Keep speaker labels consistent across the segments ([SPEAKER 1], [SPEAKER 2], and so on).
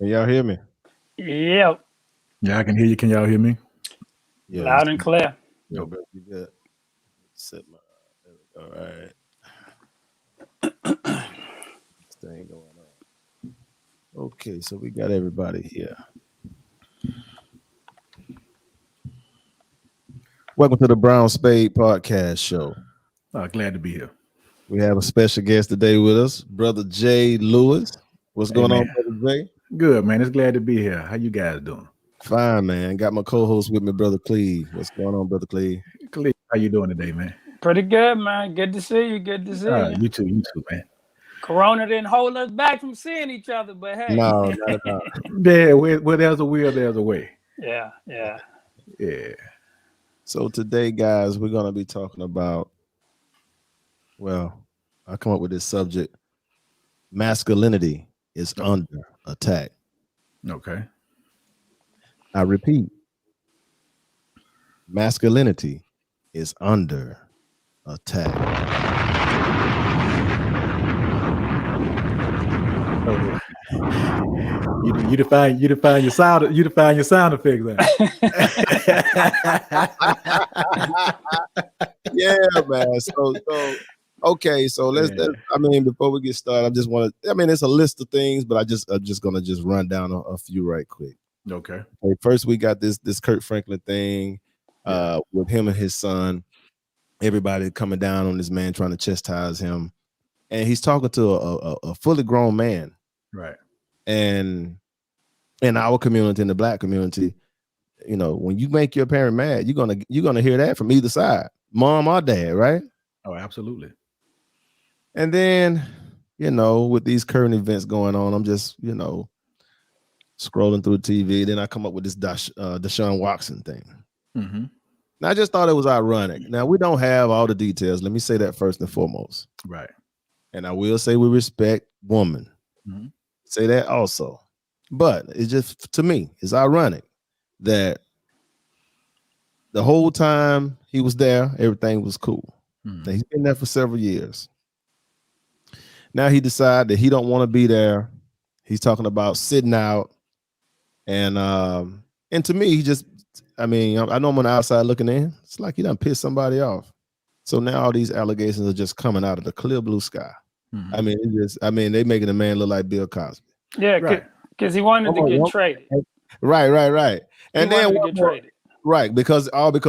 [SPEAKER 1] Can y'all hear me?
[SPEAKER 2] Yep,
[SPEAKER 3] Yeah, I can hear you. Can y'all hear me?
[SPEAKER 1] Yeah,
[SPEAKER 2] loud and clear.
[SPEAKER 1] yeah,
[SPEAKER 3] Nope.
[SPEAKER 1] bro, you good. Set my there we go. All right. This thing going on. Okay, so we got everybody here. Welcome to the Brown Spade Podcast Show.
[SPEAKER 3] Glad to be here.
[SPEAKER 1] We have a special guest today with us, Brother Jay Lewis. What's
[SPEAKER 3] Hey
[SPEAKER 1] going on,
[SPEAKER 3] man,
[SPEAKER 1] Brother Jay?
[SPEAKER 3] good man. It's glad to be here. How you guys doing?
[SPEAKER 1] Fine, man. Got my co-host with me, Brother Cleve. What's going on, Brother Cleve?
[SPEAKER 3] Khalid, how you doing today, man?
[SPEAKER 2] Pretty good, man. Good to see you. Good to see you.
[SPEAKER 3] You too, man.
[SPEAKER 2] Corona didn't hold us back from seeing each other, but hey.
[SPEAKER 1] No, not at all.
[SPEAKER 3] Yeah, where there's a will, there's a way.
[SPEAKER 2] Yeah, yeah.
[SPEAKER 3] Yeah.
[SPEAKER 1] So today, guys, we're gonna be talking about, well, I come up with this subject. Masculinity is
[SPEAKER 3] Oh,
[SPEAKER 1] under attack.
[SPEAKER 3] okay.
[SPEAKER 1] I repeat, masculinity is under attack.
[SPEAKER 3] So you define your sound effects then.
[SPEAKER 1] Yeah, man. So okay. So let's.
[SPEAKER 3] Yeah.
[SPEAKER 1] I mean, before we get started, I just want to. I mean, it's a list of things, but I'm just gonna just run down a few right quick.
[SPEAKER 3] Okay.
[SPEAKER 1] Okay, first, we got this Kurt Franklin thing,
[SPEAKER 3] Yeah.
[SPEAKER 1] with him and his son. Everybody coming down on this man, trying to chastise him, and he's talking to a fully grown man.
[SPEAKER 3] Right.
[SPEAKER 1] And in our community, in the black community, you know, when you make your parent mad, you're gonna hear that from either side, mom or dad, right?
[SPEAKER 3] Oh, absolutely.
[SPEAKER 1] And then, you know, with these current events going on, I'm just, scrolling through TV. Then I come up with this Deshaun Watson thing.
[SPEAKER 3] Mm-hmm.
[SPEAKER 1] Now, I just thought it was ironic. Now, we don't have all the details. Let me say that first and foremost.
[SPEAKER 3] Right.
[SPEAKER 1] And I will say we respect women.
[SPEAKER 3] Mm-hmm.
[SPEAKER 1] Say that also. But it's just, to me, it's ironic that the whole time he was there, everything was cool.
[SPEAKER 3] Mm-hmm.
[SPEAKER 1] He's been there for several years. Now he decided that he don't want to be there. He's talking about sitting out, and to me, he just, I mean, I know I'm on the outside looking in. It's like he done pissed somebody off. So now all these allegations are just coming out of the clear blue sky.
[SPEAKER 3] Mm-hmm.
[SPEAKER 1] I mean, they making the man look like Bill Cosby.
[SPEAKER 2] Yeah,
[SPEAKER 3] Right.
[SPEAKER 2] because he wanted to get traded.
[SPEAKER 1] Right.
[SPEAKER 2] He
[SPEAKER 1] And then
[SPEAKER 2] wanted to
[SPEAKER 1] one
[SPEAKER 2] get
[SPEAKER 1] more,
[SPEAKER 2] traded.
[SPEAKER 1] right, because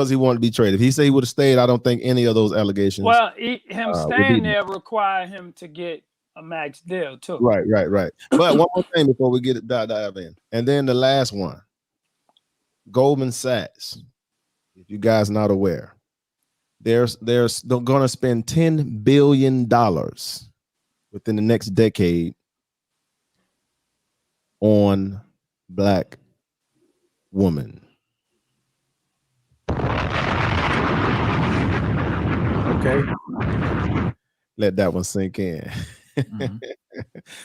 [SPEAKER 1] he wanted to be traded. If he said he would have stayed, I don't think any of those allegations
[SPEAKER 2] Well, him
[SPEAKER 1] would be.
[SPEAKER 2] staying there required him to get a max deal too.
[SPEAKER 1] Right. But one more thing before we get it dive in, and then the last one, Goldman Sachs. If you guys not aware, they're going to spend $10 billion within the next decade on black women.
[SPEAKER 3] Okay.
[SPEAKER 1] Let that one sink in.
[SPEAKER 3] Mm-hmm.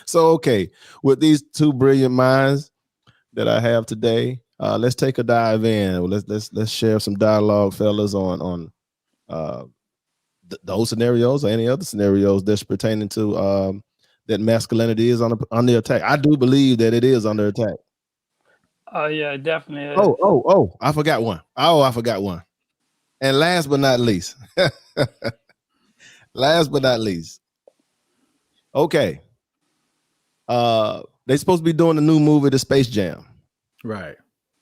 [SPEAKER 1] So, okay, with these two brilliant minds that I have today, let's take a dive in. Let's share some dialogue, fellas, on those scenarios or any other scenarios that's pertaining to that masculinity is under attack. I do believe that it is under attack.
[SPEAKER 2] Oh yeah, it definitely is.
[SPEAKER 1] Oh! I forgot one. Oh, I forgot one. And last but not least, okay. They supposed to be doing the new movie, The Space Jam.
[SPEAKER 3] Right.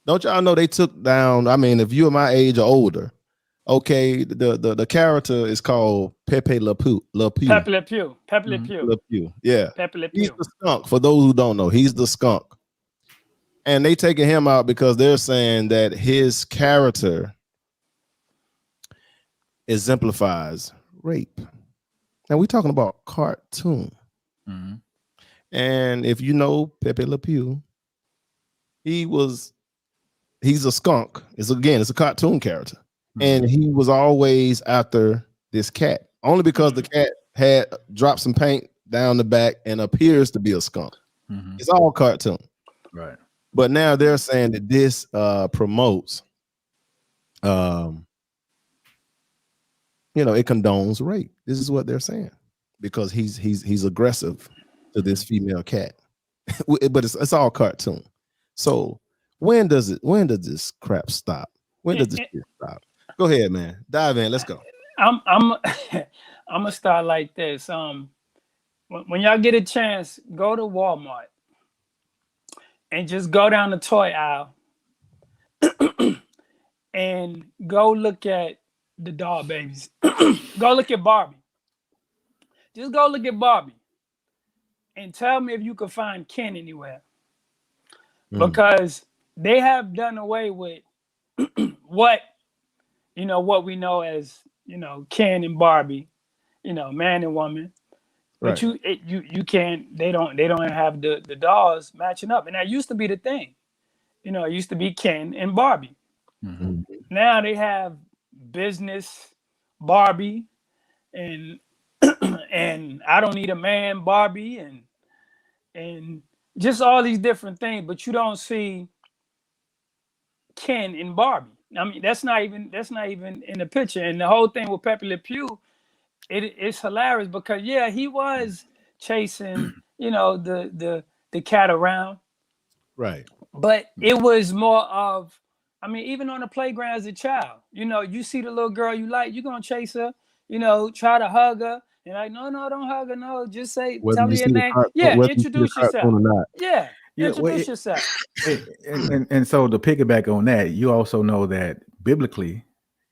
[SPEAKER 1] Don't y'all know they took down? I mean, if you're my age or older, okay, the character is called Pepe Le Pew.
[SPEAKER 2] Pepe Le Pew. Pepe Le
[SPEAKER 3] Mhm.
[SPEAKER 2] Pew.
[SPEAKER 1] Le Pew. Yeah,
[SPEAKER 2] Pepe Le
[SPEAKER 1] he's
[SPEAKER 2] Pew.
[SPEAKER 1] the skunk. For those who don't know, he's the skunk. And they taking him out because they're saying that his character exemplifies rape. Now we're talking about cartoon.
[SPEAKER 3] Mm-hmm.
[SPEAKER 1] And if you know Pepe Le Pew, he's a skunk. It's a cartoon character.
[SPEAKER 3] Mm-hmm.
[SPEAKER 1] And he was always after this cat, only because the cat had dropped some paint down the back and appears to be a skunk.
[SPEAKER 3] Mm-hmm.
[SPEAKER 1] It's all cartoon.
[SPEAKER 3] Right.
[SPEAKER 1] But now they're saying that this promotes, it condones rape. This is what they're saying, because he's aggressive to this female cat. but it's all cartoon. So when does this crap stop? When does this shit stop? Go ahead, man. Dive in. Let's go.
[SPEAKER 2] I'm I'm gonna start like this. When y'all get a chance, go to Walmart and just go down the toy aisle and go look at the doll babies. Go look at Barbie. Just go look at Barbie and tell me if you can find Ken anywhere. Because they have done away with what what we know as Ken and Barbie, man and woman. But
[SPEAKER 1] Right.
[SPEAKER 2] you can't. They don't have the dolls matching up, and that used to be the thing. It used to be Ken and Barbie.
[SPEAKER 3] Mm-hmm.
[SPEAKER 2] Now they have business Barbie, and and I don't need a man Barbie, and just all these different things. But you don't see Ken and Barbie. I mean, that's not even in the picture. And the whole thing with Pepe Le Pew, it's hilarious because he was chasing, the cat around.
[SPEAKER 1] Right.
[SPEAKER 2] But it was more of, I mean, even on the playground as a child, you see the little girl you like, you're gonna chase her, try to hug her. And like, no, don't hug her, no, just say,
[SPEAKER 1] Whether
[SPEAKER 2] tell her
[SPEAKER 1] you
[SPEAKER 2] your
[SPEAKER 1] see the
[SPEAKER 2] name.
[SPEAKER 1] cartoon, whether you see the
[SPEAKER 2] Introduce yourself.
[SPEAKER 1] cartoon or not.
[SPEAKER 2] Yeah,
[SPEAKER 3] Yeah,
[SPEAKER 2] introduce yourself.
[SPEAKER 3] And so to piggyback on that, you also know that biblically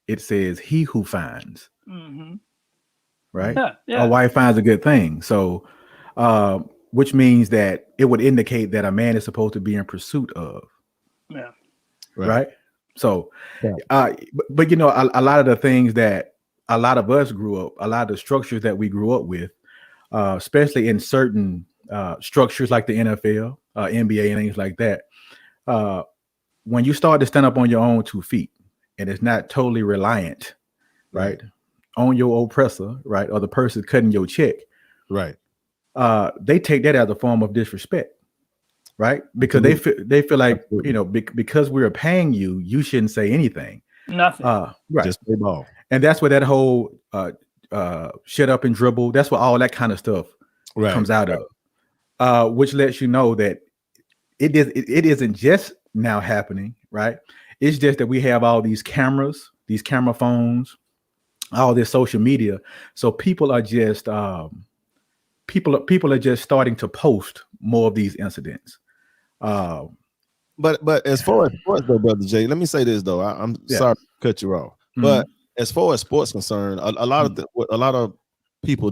[SPEAKER 3] it says he who finds, right?
[SPEAKER 2] Yeah.
[SPEAKER 3] A wife finds a good thing. So, which means that it would indicate that a man is supposed to be in pursuit of,
[SPEAKER 2] Yeah.
[SPEAKER 3] right? So,
[SPEAKER 1] Yeah.
[SPEAKER 3] but a lot of the things that a lot of us grew up, a lot of the structures that we grew up with, especially in certain structures like the NFL, NBA, and things like that. When you start to stand up on your own 2 feet and it's not totally reliant, right, on your oppressor, right, or the person cutting your check,
[SPEAKER 1] Right.
[SPEAKER 3] They take that as a form of disrespect, right? Because they feel like because we're paying you, you shouldn't say anything.
[SPEAKER 2] Nothing.
[SPEAKER 3] Right.
[SPEAKER 1] Just play ball.
[SPEAKER 3] And that's where that whole shut up and dribble. That's where all that kind of stuff comes out of, which lets you know that it isn't just now happening, right? It's just that we have all these cameras, these camera phones, all this social media. So people are just people are just starting to post more of these incidents.
[SPEAKER 1] But as far as sports though, Brother Jay, let me say this though. I'm sorry to cut you off. But as far as sports concerned, a lot of people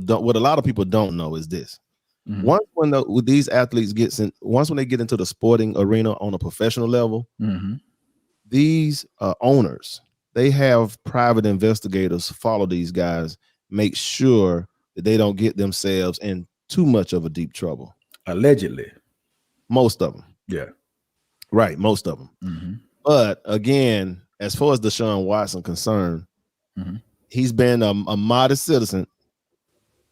[SPEAKER 1] don't know is this. Once when these athletes once when they get into the sporting arena on a professional level, these owners, they have private investigators follow these guys, make sure that they don't get themselves in too much of a deep trouble.
[SPEAKER 3] Allegedly.
[SPEAKER 1] Most of them.
[SPEAKER 3] Yeah.
[SPEAKER 1] Right, most of them. But again, as far as Deshaun Watson concerned, he's been a modest citizen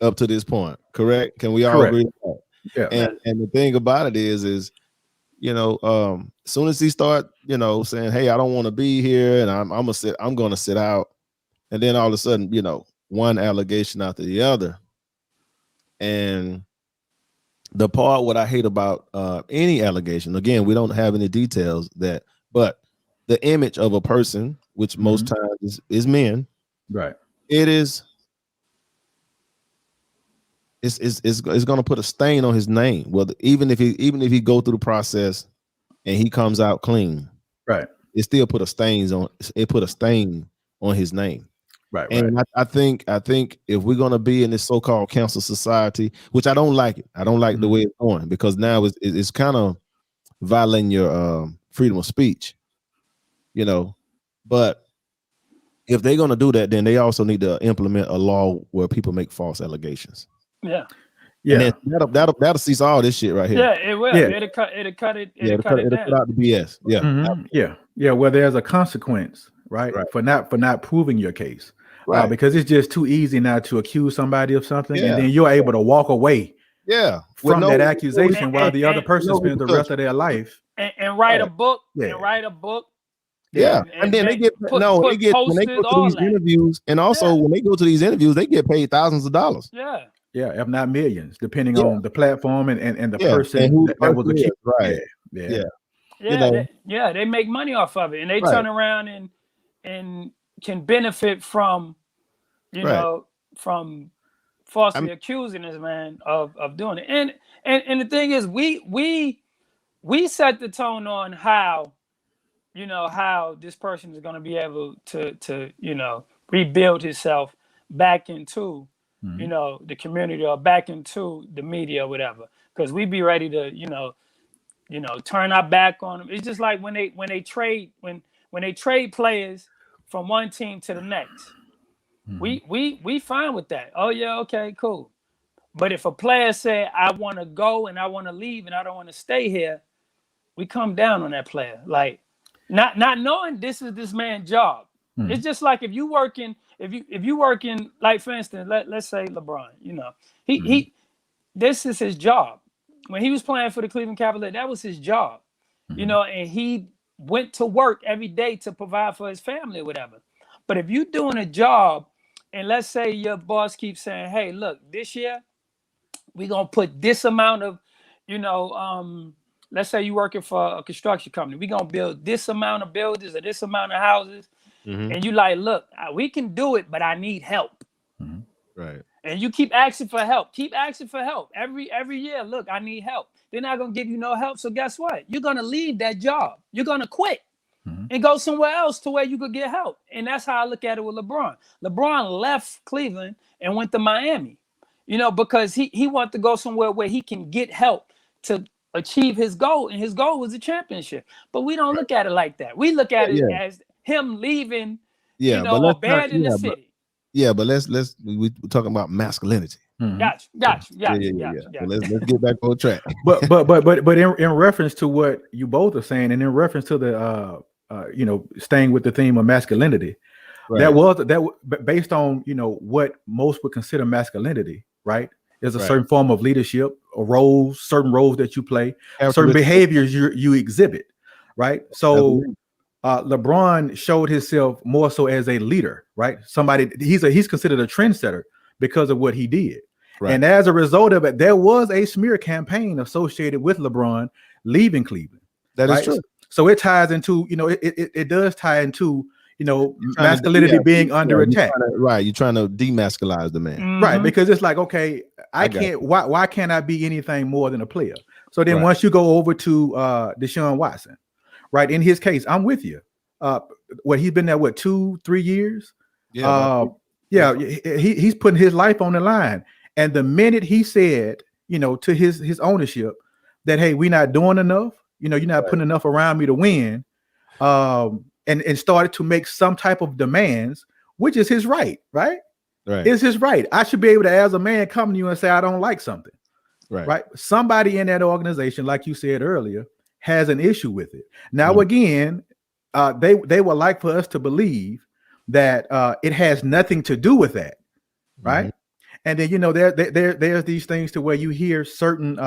[SPEAKER 1] up to this point. Correct? Can we all agree with that?
[SPEAKER 3] Yeah.
[SPEAKER 1] And the thing about it is as soon as he start, saying, "Hey, I don't want to be here, and I'm gonna sit out," and then all of a sudden, one allegation after the other, and the part what I hate about any allegation, again, we don't have any details but the image of a person, which most times is men,
[SPEAKER 3] right?
[SPEAKER 1] It's going to put a stain on his name. Well, even if he go through the process and he comes out clean,
[SPEAKER 3] right,
[SPEAKER 1] it still put a stain on his name.
[SPEAKER 3] Right.
[SPEAKER 1] And I think if we're gonna be in this so-called cancel society, which I don't like it, I don't like the way it's going, because now it's kind of violating your freedom of speech, But if they're gonna do that, then they also need to implement a law where people make false allegations.
[SPEAKER 2] Yeah.
[SPEAKER 1] And that'll cease all this shit right here.
[SPEAKER 2] Yeah, it will.
[SPEAKER 1] Yeah.
[SPEAKER 2] It'll cut it
[SPEAKER 1] It'll
[SPEAKER 2] down.
[SPEAKER 1] cut out the BS. Yeah.
[SPEAKER 3] Yeah. Well, there's a consequence, right? For not proving your case.
[SPEAKER 1] Right.
[SPEAKER 3] Because it's just too easy now to accuse somebody of something,
[SPEAKER 1] Yeah.
[SPEAKER 3] and then you're able to walk away from that accusation while the other person spends the rest of their life
[SPEAKER 2] and write a book.
[SPEAKER 3] Yeah.
[SPEAKER 2] And write a book.
[SPEAKER 1] Yeah. And then they get when they go to these interviews, and also when they go to these interviews, they get paid thousands of dollars.
[SPEAKER 2] Yeah.
[SPEAKER 3] Yeah, if not millions, depending
[SPEAKER 1] Yeah.
[SPEAKER 3] on the platform and the
[SPEAKER 1] Yeah, and
[SPEAKER 3] person
[SPEAKER 1] who the
[SPEAKER 3] that was
[SPEAKER 1] person is,
[SPEAKER 3] accused.
[SPEAKER 1] right?
[SPEAKER 3] Yeah.
[SPEAKER 1] Yeah, you
[SPEAKER 2] Yeah,
[SPEAKER 1] know,
[SPEAKER 2] they make money off of it, and they
[SPEAKER 1] right,
[SPEAKER 2] turn around and can benefit from, you
[SPEAKER 1] right.
[SPEAKER 2] know, from
[SPEAKER 1] I'm
[SPEAKER 2] falsely accusing this man of doing it. And the thing is, we set the tone on how, you know, how this person is going to be able to you know, rebuild himself back into, you
[SPEAKER 3] Mhm.
[SPEAKER 2] know, the community or back into the media or whatever, because we be ready to, you know, turn our back on them. It's just like when they trade when they trade players from one team to the next.
[SPEAKER 3] Mhm.
[SPEAKER 2] We fine with that. Oh yeah, okay, cool. But if a player say I want to go and I want to leave and I don't want to stay here, we come down on that player. Like not knowing this is this man's job. It's
[SPEAKER 3] Mhm.
[SPEAKER 2] just like if you working, if you working, like for instance, let's say LeBron, you know,
[SPEAKER 3] Mhm.
[SPEAKER 2] he this is his job. When he was playing for the Cleveland Cavaliers, that was his job. You
[SPEAKER 3] Mhm.
[SPEAKER 2] know, and he went to work every day to provide for his family or whatever. But if you're doing a job and let's say your boss keeps saying, hey, look, this year we're gonna put this amount of, you know, let's say you're working for a construction company, we're gonna build this amount of buildings or this amount of houses,
[SPEAKER 1] hmm
[SPEAKER 2] and you like, look, we can do it, but I need help.
[SPEAKER 3] Mhm.
[SPEAKER 1] right.
[SPEAKER 2] And you keep asking for help, keep asking for help every year. Look, I need help. They're not gonna give you no help. So guess what? You're gonna leave that job. You're gonna quit
[SPEAKER 3] Mhm.
[SPEAKER 2] and go somewhere else to where you could get help. And that's how I look at it with LeBron. LeBron left Cleveland and went to Miami, you know, because he wanted to go somewhere where he can get help to achieve his goal. And his goal was a championship. But we don't look at it like that. We look at it
[SPEAKER 1] Yeah,
[SPEAKER 2] as him leaving, you
[SPEAKER 1] yeah, but
[SPEAKER 2] know, or
[SPEAKER 1] let's not.
[SPEAKER 2] bad in the city.
[SPEAKER 1] Let's we're talking about masculinity.
[SPEAKER 3] Mhm.
[SPEAKER 2] Gotcha, gotcha,
[SPEAKER 1] Yeah,
[SPEAKER 2] gotcha,
[SPEAKER 1] yeah, yeah,
[SPEAKER 2] gotcha,
[SPEAKER 1] yeah. So
[SPEAKER 2] gotcha.
[SPEAKER 1] let's get back on track.
[SPEAKER 3] But in reference to what you both are saying, and in reference to the you know, staying with the theme of masculinity,
[SPEAKER 1] Right,
[SPEAKER 3] based on, you know, what most would consider masculinity, right? There's a
[SPEAKER 1] right.
[SPEAKER 3] certain form of leadership or roles, certain roles that you play, certain
[SPEAKER 1] Characteristics.
[SPEAKER 3] behaviors you exhibit, right? So
[SPEAKER 1] Absolutely.
[SPEAKER 3] LeBron showed himself more so as a leader, right? Somebody he's considered a trendsetter because of what he did.
[SPEAKER 1] Right.
[SPEAKER 3] And as a result of it, there was a smear campaign associated with LeBron leaving Cleveland,
[SPEAKER 1] That is
[SPEAKER 3] right?
[SPEAKER 1] true.
[SPEAKER 3] So it ties into, you know, it does tie into, you know,
[SPEAKER 1] You're trying to, yeah,
[SPEAKER 3] masculinity being under attack,
[SPEAKER 1] you're trying to demasculize the man.
[SPEAKER 3] right?
[SPEAKER 2] Mm-hmm.
[SPEAKER 3] Because it's like, okay,
[SPEAKER 1] I got you.
[SPEAKER 3] why can't I be anything more than a player? So then
[SPEAKER 1] Right.
[SPEAKER 3] once you go over to Deshaun Watson, right? In his case, I'm with you. He's been there, what, 2-3 years?
[SPEAKER 1] Yeah, about
[SPEAKER 3] Yeah, he's putting his life on the line. And the minute he said, you know, to his ownership that, hey, we're not doing enough, you know, you're not putting enough around me to win, and started to make some type of demands, which is his right, right?
[SPEAKER 1] right,
[SPEAKER 3] It's his right. I should be able to, as a man, come to you and say, I don't like something,
[SPEAKER 1] right,
[SPEAKER 3] right? Somebody in that organization, like you said earlier, has an issue with it. Now,
[SPEAKER 1] Mhm.
[SPEAKER 3] again, they would like for us to believe that it has nothing to do with that, right?
[SPEAKER 1] Mhm.
[SPEAKER 3] And then, you know, there's these things to where you hear certain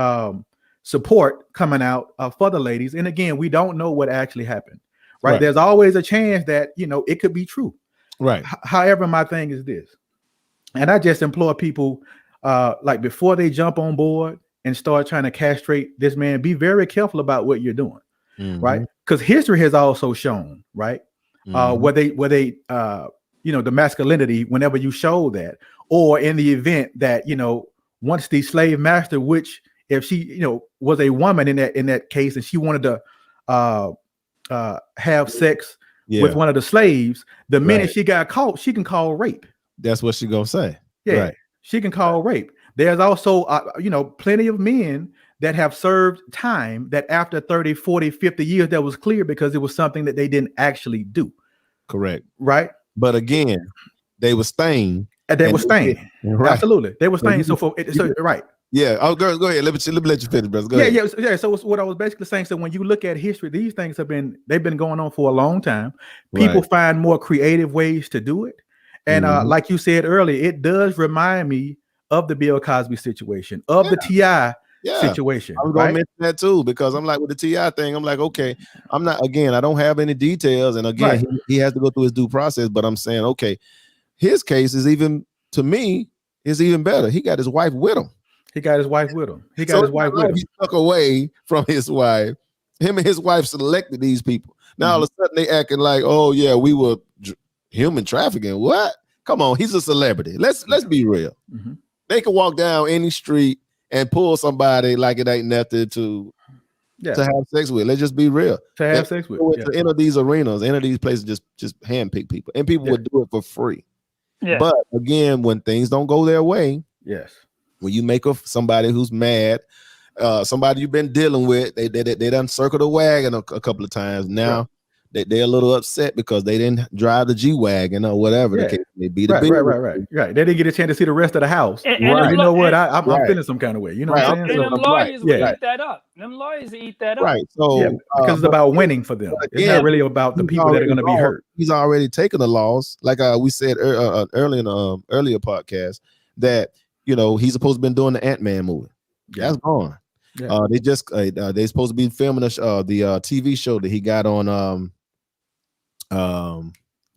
[SPEAKER 3] support coming out for the ladies, and again, we don't know what actually happened, right?
[SPEAKER 1] Right.
[SPEAKER 3] There's always a chance that, you know, it could be true.
[SPEAKER 1] Right.
[SPEAKER 3] However, my thing is this, and I just implore people, like, before they jump on board and start trying to castrate this man, be very careful about what you're doing, right?
[SPEAKER 1] Mhm.
[SPEAKER 3] Because history has also shown, right,
[SPEAKER 1] Mhm.
[SPEAKER 3] where they you know, the masculinity, whenever you show that, or in the event that, you know, once the slave master, which if she, you know, was a woman in that case, and she wanted to have sex with
[SPEAKER 1] Yeah.
[SPEAKER 3] one of the slaves, the minute
[SPEAKER 1] Right.
[SPEAKER 3] she got caught, she can call rape.
[SPEAKER 1] That's what she gonna say.
[SPEAKER 3] Yeah,
[SPEAKER 1] Right.
[SPEAKER 3] she can call rape. There's also, you know, plenty of men that have served time that after 30, 40, 50 years, that was clear because it was something that they didn't actually do.
[SPEAKER 1] Correct.
[SPEAKER 3] Right.
[SPEAKER 1] But again, they were staying.
[SPEAKER 3] And they
[SPEAKER 1] and
[SPEAKER 3] were staying.
[SPEAKER 1] Right.
[SPEAKER 3] Absolutely. They were
[SPEAKER 1] So
[SPEAKER 3] staying.
[SPEAKER 1] you
[SPEAKER 3] So right.
[SPEAKER 1] Yeah. Oh, girl, go ahead. Let me let you finish, brother. Go
[SPEAKER 3] Yeah,
[SPEAKER 1] ahead.
[SPEAKER 3] yeah. So what I was basically saying, so when you look at history, these things they've been going on for a long time. People
[SPEAKER 1] Right.
[SPEAKER 3] find more creative ways to do it. And
[SPEAKER 1] Mhm.
[SPEAKER 3] like you said earlier, it does remind me of the Bill Cosby situation, of the T.I.
[SPEAKER 1] Yeah.
[SPEAKER 3] situation.
[SPEAKER 1] I was gonna
[SPEAKER 3] Right.
[SPEAKER 1] mention that too, because I'm like, with the TI thing, I'm like, okay, I'm not, again, I don't have any details, and again,
[SPEAKER 3] Right.
[SPEAKER 1] he has to go through his due process, but I'm saying, okay, his case is, even to me, It's even better. He got his wife with him.
[SPEAKER 3] He got his wife with him. He got
[SPEAKER 1] So
[SPEAKER 3] his wife with him.
[SPEAKER 1] he stuck away from his wife. Him and his wife selected these people. Now all of a sudden they acting like, oh yeah, we were human trafficking. What? Come on, he's a celebrity. Let's be real. They can walk down any street and pull somebody like it ain't nothing to have sex with. Let's just be real.
[SPEAKER 3] To have sex with.
[SPEAKER 1] To enter these arenas, enter these places, just handpick people, and people would do it for free.
[SPEAKER 2] Yeah.
[SPEAKER 1] But again, when things don't go their way,
[SPEAKER 3] yes,
[SPEAKER 1] when you make somebody who's mad, somebody you've been dealing with, they done circled the wagon a couple of times. Now they're a little upset because they didn't drive the G-Wagon or whatever.
[SPEAKER 3] Yeah.
[SPEAKER 1] They be
[SPEAKER 3] right. They didn't get a chance to see the rest of the house.
[SPEAKER 2] And
[SPEAKER 3] you know what? I'm feeling some kind of way. You know what I'm saying?
[SPEAKER 2] And them lawyers will eat that up. Them lawyers eat that up.
[SPEAKER 1] Right. So
[SPEAKER 3] because it's about winning for them. It's not really about the people that are going to be hurt.
[SPEAKER 1] He's already taken the loss, like we said earlier in the earlier podcast, that he's supposed to been doing the Ant-Man movie. That's gone. Yeah. They supposed to be filming the TV show that he got on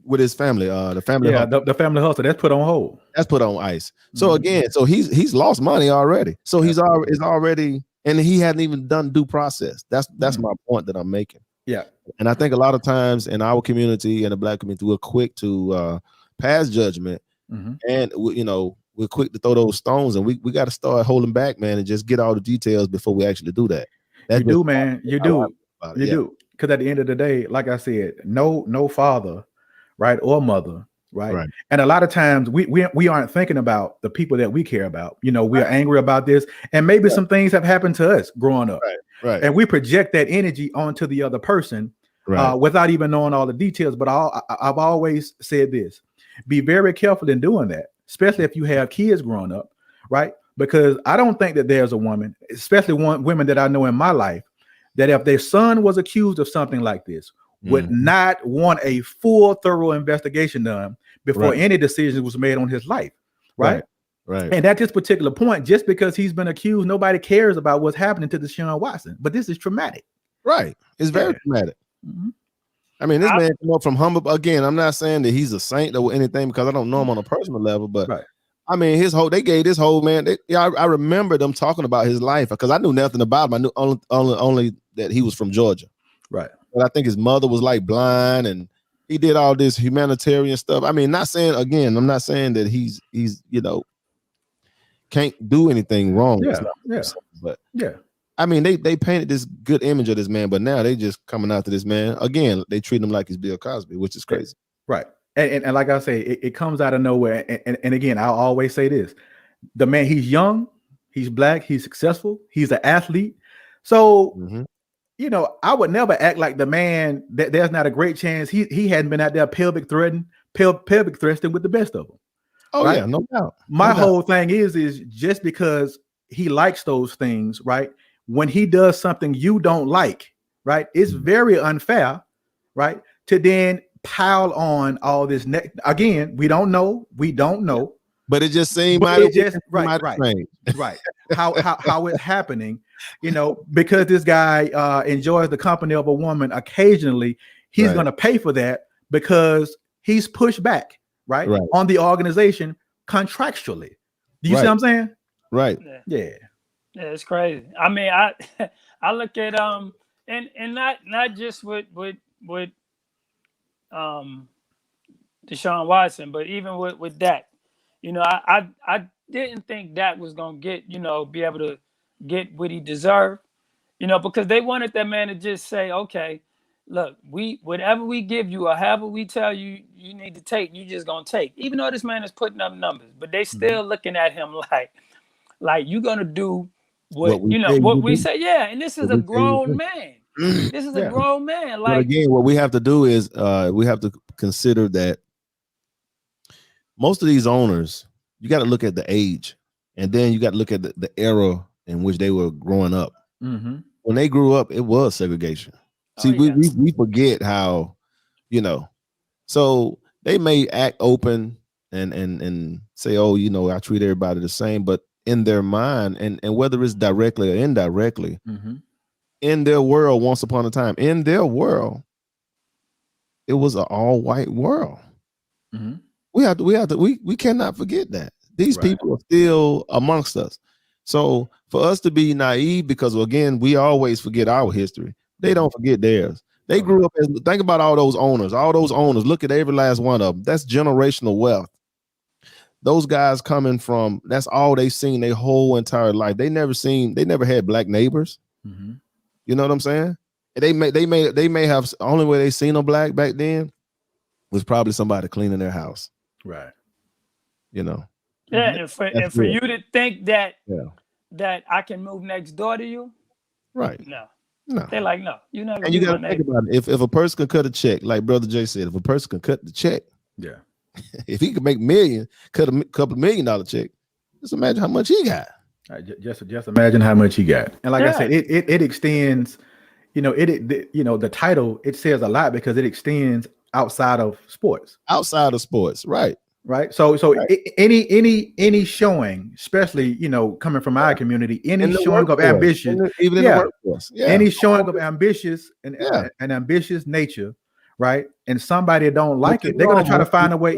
[SPEAKER 1] with his family, the family.
[SPEAKER 3] Yeah, the family hustle. That's put on hold.
[SPEAKER 1] That's put on ice. So again, so he's lost money already. So he's already, and he hadn't even done due process. That's my point that I'm making.
[SPEAKER 3] Yeah,
[SPEAKER 1] and I think a lot of times in our community and the Black community, we're quick to pass judgment, and we're quick to throw those stones, and we got to start holding back, man, and just get all the details before we actually do that.
[SPEAKER 3] You do, man. You do. Because at the end of the day, like I said, no father, right, or mother, right? And a lot of times we aren't thinking about the people that we care about. We're angry about this, and maybe some things have happened to us growing up,
[SPEAKER 1] right?
[SPEAKER 3] And we project that energy onto the other person, without even knowing all the details. But I've always said this: be very careful in doing that, especially if you have kids growing up, right? Because I don't think that there's a woman, especially women that I know in my life, that if their son was accused of something like this, would not want a full, thorough investigation done before any decision was made on his life, right? And at this particular point, just because he's been accused, nobody cares about what's happening to Deshaun Watson. But this is traumatic.
[SPEAKER 1] Right. It's very traumatic. I mean, this man came up from humble. Again, I'm not saying that he's a saint or anything because I don't know him on a personal level, but I mean, they gave this whole man. I remember them talking about his life because I knew nothing about him. I knew only that he was from Georgia,
[SPEAKER 3] right?
[SPEAKER 1] But I think his mother was like blind, and he did all this humanitarian stuff. I mean, I'm not saying that he's can't do anything wrong. But I mean, they painted this good image of this man, but now they just coming after this man again. They treat him like he's Bill Cosby, which is crazy,
[SPEAKER 3] right? And like I say, it comes out of nowhere. And again, I'll always say this: the man, he's young, he's Black, he's successful, he's an athlete. So, I would never act like the man that there's not a great chance he hadn't been out there pelvic thrusting with the best of them.
[SPEAKER 1] Oh right? Yeah, no doubt.
[SPEAKER 3] My whole thing is just because he likes those things, right? When he does something you don't like, right? It's very unfair, right? To then pile on all this again, we don't know,
[SPEAKER 1] but it just seemed right
[SPEAKER 3] how it's happening, because this guy enjoys the company of a woman occasionally. He's going to pay for that because he's pushed back right on the organization contractually. Do you see what I'm saying?
[SPEAKER 1] Right.
[SPEAKER 2] Yeah, it's crazy. I mean, I look at and not just with Deshaun Watson, but even with Dak, I didn't think Dak was gonna get, be able to get what he deserved, because they wanted that man to just say, okay, look, whatever we give you or however we tell you you need to take, you just gonna take, even though this man is putting up numbers, but they still looking at him like you're gonna do what we say, and this is a grown man. This is a grown man.
[SPEAKER 1] But again, what we have to do is we have to consider that most of these owners, you got to look at the age, and then you got to look at the era in which they were growing up. When they grew up, it was segregation. See, we forget how, so they may act open and say, oh, I treat everybody the same, but in their mind, and whether it's directly or indirectly, in their world, once upon a time, in their world, it was an all-white world. We cannot forget that. These people are still amongst us. So for us to be naive, because again, we always forget our history. They don't forget theirs. They grew up as, think about all those owners. Look at every last one of them. That's generational wealth. Those guys coming from, that's all they've seen their whole entire life. They never had black neighbors. You know what I'm saying? They may have, only way they seen a black back then was probably somebody cleaning their house.
[SPEAKER 3] Right.
[SPEAKER 1] You know.
[SPEAKER 2] Yeah, and for you to think that that I can move next door to you,
[SPEAKER 1] right?
[SPEAKER 2] No.
[SPEAKER 1] No.
[SPEAKER 2] They're like, no, you're not gonna
[SPEAKER 1] and you
[SPEAKER 2] be
[SPEAKER 1] gotta
[SPEAKER 2] my
[SPEAKER 1] think
[SPEAKER 2] neighbor.
[SPEAKER 1] about it. If a person can cut a check, like Brother Jay said, if a person can cut the check, if he could make cut a couple $1 million check, just imagine how much he got.
[SPEAKER 3] Just imagine how much he got. And like I said, it extends. You know, the title, it says a lot because it extends outside of sports.
[SPEAKER 1] Outside of sports, right?
[SPEAKER 3] Right. So any showing, especially coming from our community, any showing of ambitious,
[SPEAKER 1] even in the workforce,
[SPEAKER 3] any showing of ambitious and ambitious nature, right? And somebody don't like it, they're gonna try to find a way.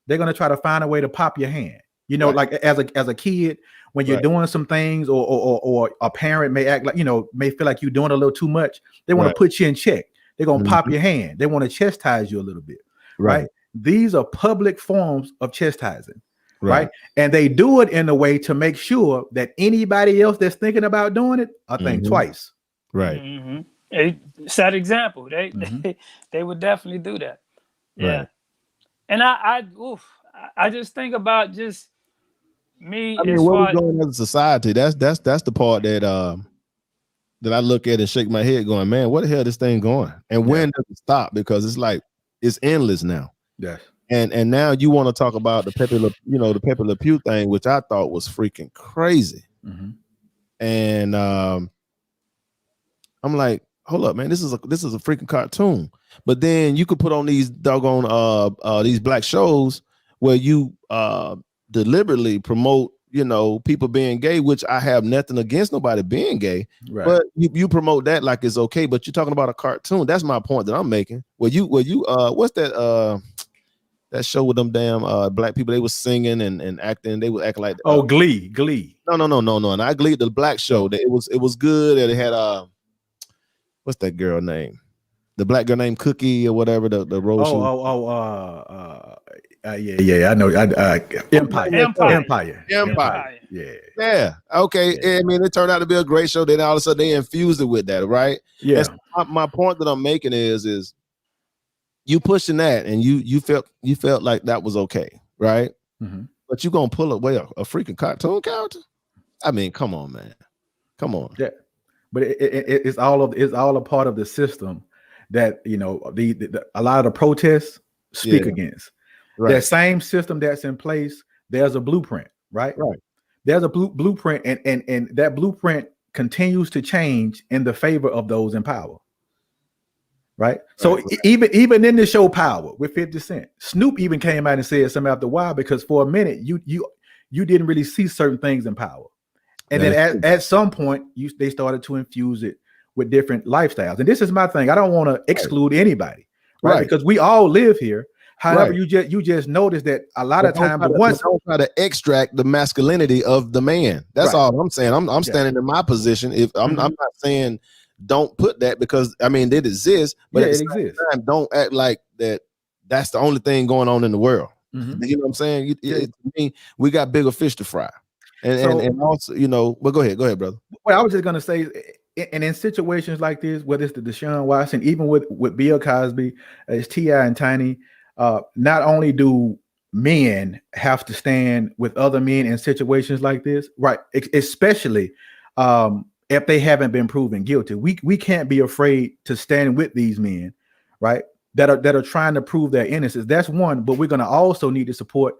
[SPEAKER 3] They're gonna try to find a way to pop your hand. Like as a kid, when you're doing some things, or a parent may act like may feel like you're doing a little too much. They want to put you in check. They're gonna pop your hand. They want to chastise you a little bit, right? These are public forms of chastising, right? And they do it in a way to make sure that anybody else that's thinking about doing it, think twice.
[SPEAKER 1] Right.
[SPEAKER 2] A set example. They would definitely do that. Yeah.
[SPEAKER 1] Right.
[SPEAKER 2] And I just think about just me.
[SPEAKER 1] I mean, where we going as a society? That's the part that I look at and shake my head, going, man, what the hell is this thing going? And when does it stop? Because it's like it's endless now.
[SPEAKER 3] Yes.
[SPEAKER 1] And now you want to talk about the Pepe Le Pew thing, which I thought was freaking crazy. And I'm like, hold up, man, this is a freaking cartoon. But then you could put on these doggone these black shows where you deliberately promote people being gay, which I have nothing against nobody being gay, but you promote that like it's okay. But you're talking about a cartoon. That's my point that I'm making. Where you what's that show with them damn black people? They were singing and acting. They would act like
[SPEAKER 3] Glee.
[SPEAKER 1] No. And I Glee, the black show. That it was good. And it had what's that girl name? The black girl named Cookie or whatever. The role.
[SPEAKER 3] I know. Empire.
[SPEAKER 1] Yeah. Okay. Yeah. I mean, it turned out to be a great show. Then all of a sudden they infused it with that, right?
[SPEAKER 3] Yeah.
[SPEAKER 1] So my point that I'm making is you pushing that, and you felt like that was okay, right? But you gonna pull away a freaking cartoon character? I mean, come on, man, come on.
[SPEAKER 3] Yeah, but it's all a part of the system that a lot of the protests speak against. That same system that's in place. There's a blueprint, right? There's a blueprint, and that blueprint continues to change in the favor of those in power. Right. So even in the show Power with 50 Cent, Snoop even came out and said something after a while, because for a minute you didn't really see certain things in Power. And then at some point they started to infuse it with different lifestyles. And this is my thing. I don't want to exclude anybody, right? Because we all live here. However, you just notice that a lot of times
[SPEAKER 1] don't try to extract the masculinity of the man. That's all I'm saying. I'm standing in my position. If I'm not saying don't put that, because I mean it exists, but at the same time, don't act like that's the only thing going on in the world. You know what I'm saying? To me, we got bigger fish to fry, and also But go ahead, brother.
[SPEAKER 3] Well, I was just gonna say, and in situations like this, whether it's the Deshaun Watson, even with Bill Cosby, it's T.I. and Tiny. Not only do men have to stand with other men in situations like this, right? Especially if they haven't been proven guilty, we can't be afraid to stand with these men, right? That are trying to prove their innocence. That's one, but we're gonna also need the support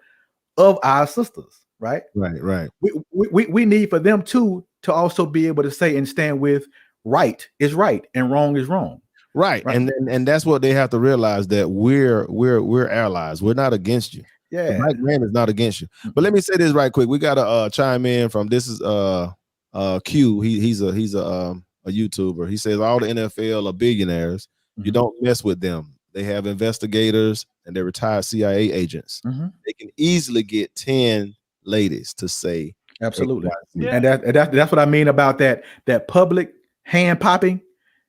[SPEAKER 3] of our sisters, right?
[SPEAKER 1] Right.
[SPEAKER 3] We need for them too to also be able to say and stand with right is right and wrong is wrong.
[SPEAKER 1] Right. And that's what they have to realize, that we're allies. We're not against you.
[SPEAKER 3] Yeah.
[SPEAKER 1] The black man is not against you. But let me say this right quick. We gotta chime in from this is Q. He's a YouTuber. He says all the NFL are billionaires. You don't mess with them. They have investigators and they're retired CIA agents. They can easily get 10 ladies to say
[SPEAKER 3] Absolutely.
[SPEAKER 1] XYZ.
[SPEAKER 3] And that's what I mean about that public hand popping.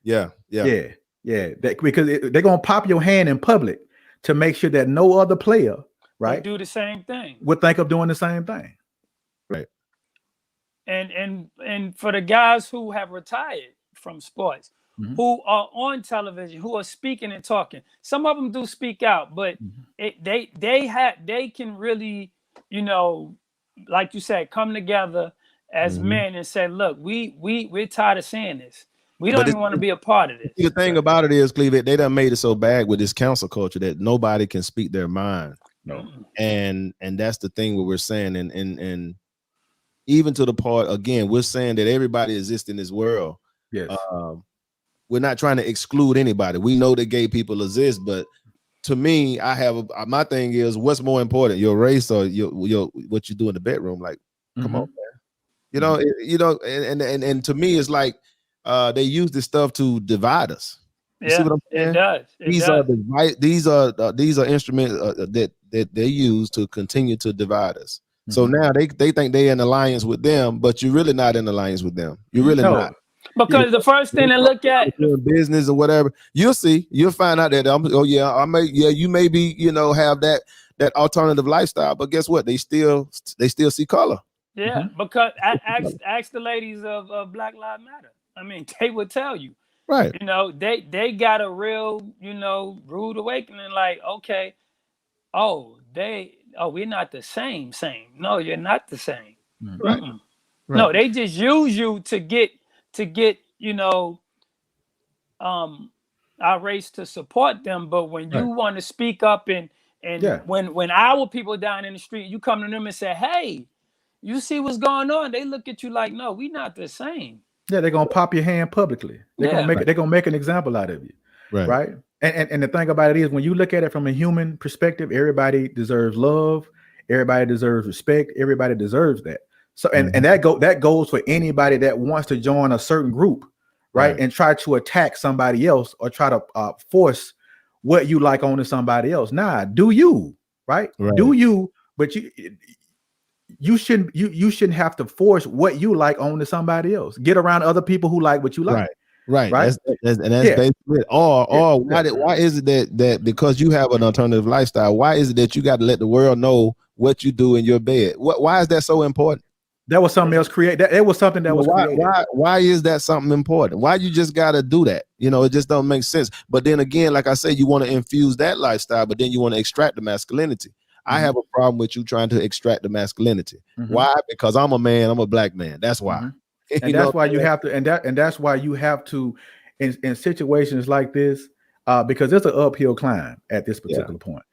[SPEAKER 1] Yeah.
[SPEAKER 3] Because they're gonna pop your hand in public to make sure that no other player, right,
[SPEAKER 2] do the same thing.
[SPEAKER 3] would think of doing the same thing.
[SPEAKER 1] Right.
[SPEAKER 2] And for the guys who have retired from sports, who are on television, who are speaking and talking, some of them do speak out, but they can really, you know, like you said, come together as men and say, look, we're tired of saying this. We don't even want to be a part of this.
[SPEAKER 1] The thing about it is, Cleve, they done made it so bad with this council culture that nobody can speak their mind.
[SPEAKER 3] No.
[SPEAKER 1] And that's the thing what we're saying. And even to the part, again, we're saying that everybody exists in this world.
[SPEAKER 3] Yes.
[SPEAKER 1] We're not trying to exclude anybody. We know that gay people exist, but to me, I have my thing is, what's more important, your race or your what you do in the bedroom? Like, come on, man. You know, and to me, it's like they use this stuff to divide us. You see what I'm saying?
[SPEAKER 2] It does.
[SPEAKER 1] These are instruments that they use to continue to divide us. So now they think they're in alliance with them, but you're really not in alliance with them. You're really not.
[SPEAKER 2] Because the first thing they look at
[SPEAKER 1] business or whatever, you'll find out that you may be, you know, have that alternative lifestyle, but guess what? They still see color.
[SPEAKER 2] Yeah, because ask the ladies of Black Lives Matter. I mean, they would tell you.
[SPEAKER 1] Right.
[SPEAKER 2] You know, they got a real, you know, rude awakening, like, okay, we're not the same. No, you're not the same.
[SPEAKER 1] Right.
[SPEAKER 2] No, they just use you to get, you know, our race to support them. But when you want to speak up and when our people down in the street, you come to them and say, hey, you see what's going on? They look at you like, no, we not the same.
[SPEAKER 3] Yeah, they're gonna pop your hand publicly. They're gonna make an example out of you. Right. And the thing about it is, when you look at it from a human perspective, everybody deserves love, everybody deserves respect, everybody deserves that. So and that goes for anybody that wants to join a certain group, right? And try to attack somebody else or try to force what you like onto somebody else. Nah, do you, right? Do you, but you shouldn't have to force what you like onto somebody else. Get around other people who like what you like.
[SPEAKER 1] Right. That's basically it. Or why is it that because you have an alternative lifestyle, why is it that you got to let the world know what you do in your bed? Why is that so important?
[SPEAKER 3] That was something else created. That was something that was created.
[SPEAKER 1] Why is that something important? Why you just got to do that? You know, it just don't make sense. But then again, like I say, you want to infuse that lifestyle, but then you want to extract the masculinity. I have a problem with you trying to extract the masculinity. Why? Because I'm a man. I'm a black man. That's why.
[SPEAKER 3] And that's why you have to. And that's why you have to, in situations like this, because it's an uphill climb at this particular point.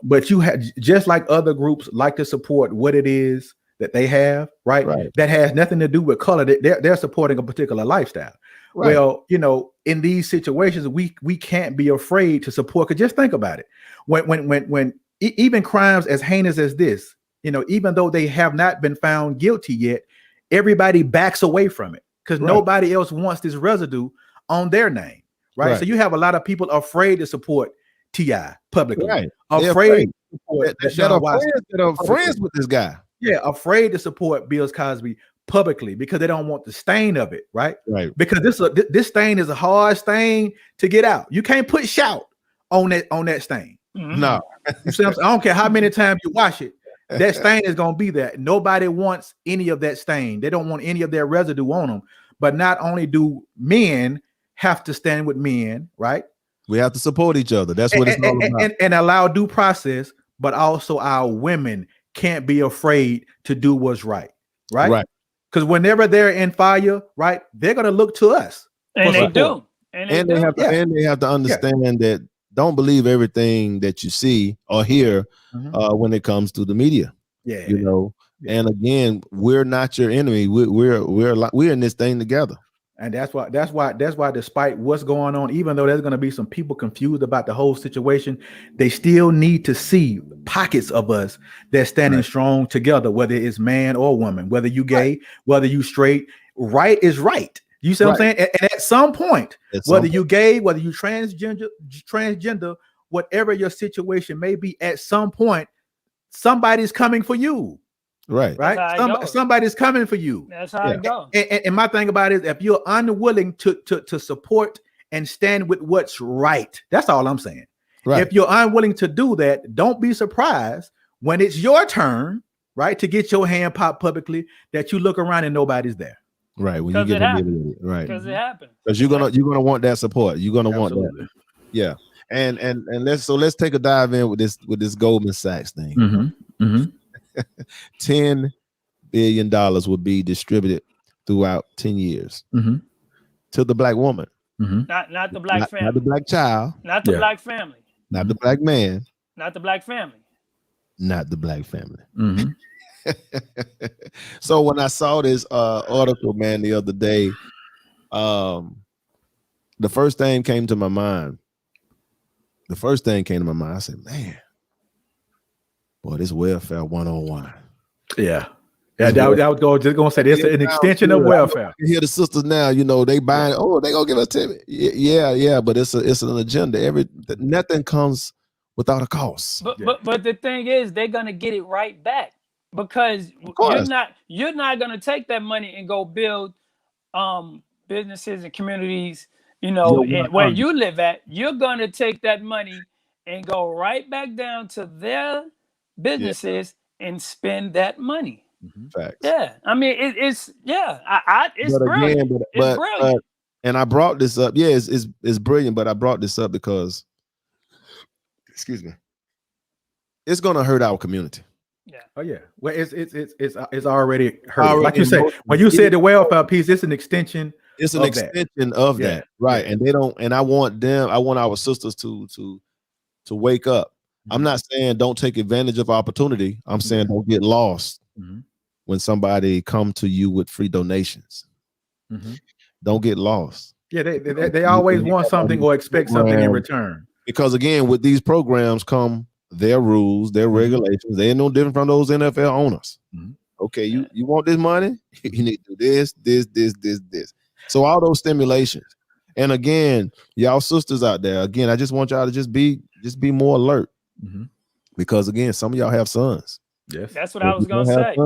[SPEAKER 3] But you have, just like other groups like to support what it is that they have, right? That has nothing to do with color. They're supporting a particular lifestyle. Well, you know, in these situations, we can't be afraid to support. Because just think about it. When even crimes as heinous as this, you know, even though they have not been found guilty yet, everybody backs away from it because nobody else wants this residue on their name, right? So you have a lot of people afraid to support T.I. publicly, afraid to support
[SPEAKER 1] that are friends with this guy.
[SPEAKER 3] Yeah, afraid to support Bill Cosby publicly because they don't want the stain of it, right? Because this stain is a hard stain to get out. You can't put shout on that stain.
[SPEAKER 1] No,
[SPEAKER 3] you see what I'm saying? I don't care how many times you wash it. That stain is going to be there. Nobody wants any of that stain. They don't want any of their residue on them. But not only do men have to stand with men, right?
[SPEAKER 1] We have to support each other. That's what it's all about.
[SPEAKER 3] And allow due process, but also our women can't be afraid to do what's right, right? Because whenever they're in fire, right, they're going to look to us.
[SPEAKER 2] And they do.
[SPEAKER 1] And they have to understand that don't believe everything that you see or hear when it comes to the media. You know. And again, we're not your enemy. We're in this thing together.
[SPEAKER 3] And that's why despite what's going on, even though there's going to be some people confused about the whole situation, they still need to see pockets of us that's standing strong together, whether it's man or woman, whether you gay, whether you straight. Right is right. You see what I'm saying? And at some point, whether you gay, whether you transgender, whatever your situation may be, at some point, somebody's coming for you.
[SPEAKER 1] Right.
[SPEAKER 3] Right?
[SPEAKER 2] That's how it goes.
[SPEAKER 3] Somebody's coming for you.
[SPEAKER 2] That's how it goes.
[SPEAKER 3] And my thing about it is, if you're unwilling to support and stand with what's right, that's all I'm saying.
[SPEAKER 1] Right.
[SPEAKER 3] If you're unwilling to do that, don't be surprised when it's your turn, right, to get your hand popped publicly, that you look around and nobody's there.
[SPEAKER 1] Right. When you get right.
[SPEAKER 2] Because it happens.
[SPEAKER 1] Because you're gonna want that support. You're gonna want
[SPEAKER 3] Absolutely.
[SPEAKER 1] that. Yeah. And let's take a dive in with this Goldman Sachs thing.
[SPEAKER 3] Mm-hmm. Mm-hmm.
[SPEAKER 1] $10 billion will be distributed throughout 10 years to the black woman.
[SPEAKER 3] Mm-hmm.
[SPEAKER 2] Not the black family.
[SPEAKER 1] Not the black child.
[SPEAKER 2] Not the black family.
[SPEAKER 1] Not the black man.
[SPEAKER 2] Not the black family.
[SPEAKER 1] Not the black family.
[SPEAKER 3] Mm-hmm.
[SPEAKER 1] So when I saw this article, man, the other day, the first thing came to my mind. I said, man, boy, this welfare 101.
[SPEAKER 3] Yeah. Yeah, I was just gonna say this an extension of welfare.
[SPEAKER 1] You hear the sisters now, you know, they buying, they gonna give us 10. Yeah, but it's an agenda. Nothing comes without a cost.
[SPEAKER 2] But the thing is, they're gonna get it right back, because you're not gonna take that money and go build businesses and communities, you know, where you live at. You're gonna take that money and go right back down to their businesses and spend that money.
[SPEAKER 1] Facts.
[SPEAKER 2] Yeah, I mean it's brilliant. It's brilliant.
[SPEAKER 1] And I brought this up. Yeah, it's brilliant. But I brought this up because, excuse me, it's gonna hurt our community.
[SPEAKER 2] Yeah.
[SPEAKER 3] Oh yeah. Well, it's already hurt. Like you said, when you said the welfare piece, it's an extension.
[SPEAKER 1] It's an extension of that, right? And they don't. And I want our sisters to wake up. I'm not saying don't take advantage of opportunity. I'm saying don't get lost when somebody come to you with free donations. Don't get lost.
[SPEAKER 3] Yeah, they always want something or expect something in return.
[SPEAKER 1] Because again, with these programs come their rules, their regulations. They ain't no different from those NFL owners. Okay, you want this money? You need to do this. So all those stimulations. And again, y'all sisters out there, again, I just want y'all to just be more alert. Because again, some of y'all have sons.
[SPEAKER 3] Yes,
[SPEAKER 2] that's what I was gonna say.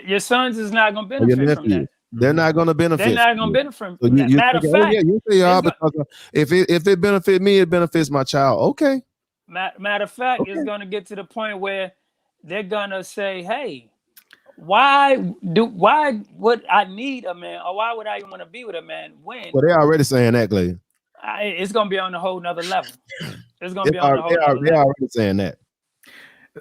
[SPEAKER 2] Your sons is not gonna benefit from that.
[SPEAKER 1] They're not gonna benefit.
[SPEAKER 2] They're not gonna benefit from that. Matter of fact,
[SPEAKER 1] you say y'all, because if it benefits me, it benefits my child. Okay.
[SPEAKER 2] Matter of fact, it's gonna get to the point where they're gonna say, "Hey, why would I need a man, or why would I want to be with a man when?"
[SPEAKER 1] Well, they're already saying that, Clay.
[SPEAKER 2] It's gonna be on a whole nother level. It's gonna be on a whole nother level.
[SPEAKER 1] They're already saying that.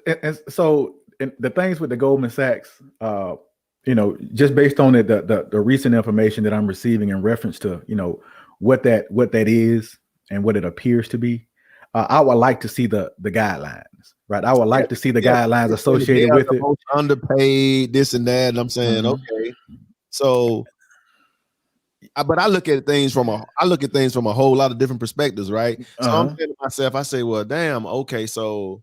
[SPEAKER 3] And so the things with the Goldman Sachs, you know, just based on the recent information that I'm receiving in reference to, you know, what that is and what it appears to be, I would like to see the guidelines, right? I would like to see the guidelines associated with it.
[SPEAKER 1] Most underpaid, this and that. And I'm saying, okay, so, but I look at things from a whole lot of different perspectives, right? So I'm saying to myself, I say, well, damn, okay, so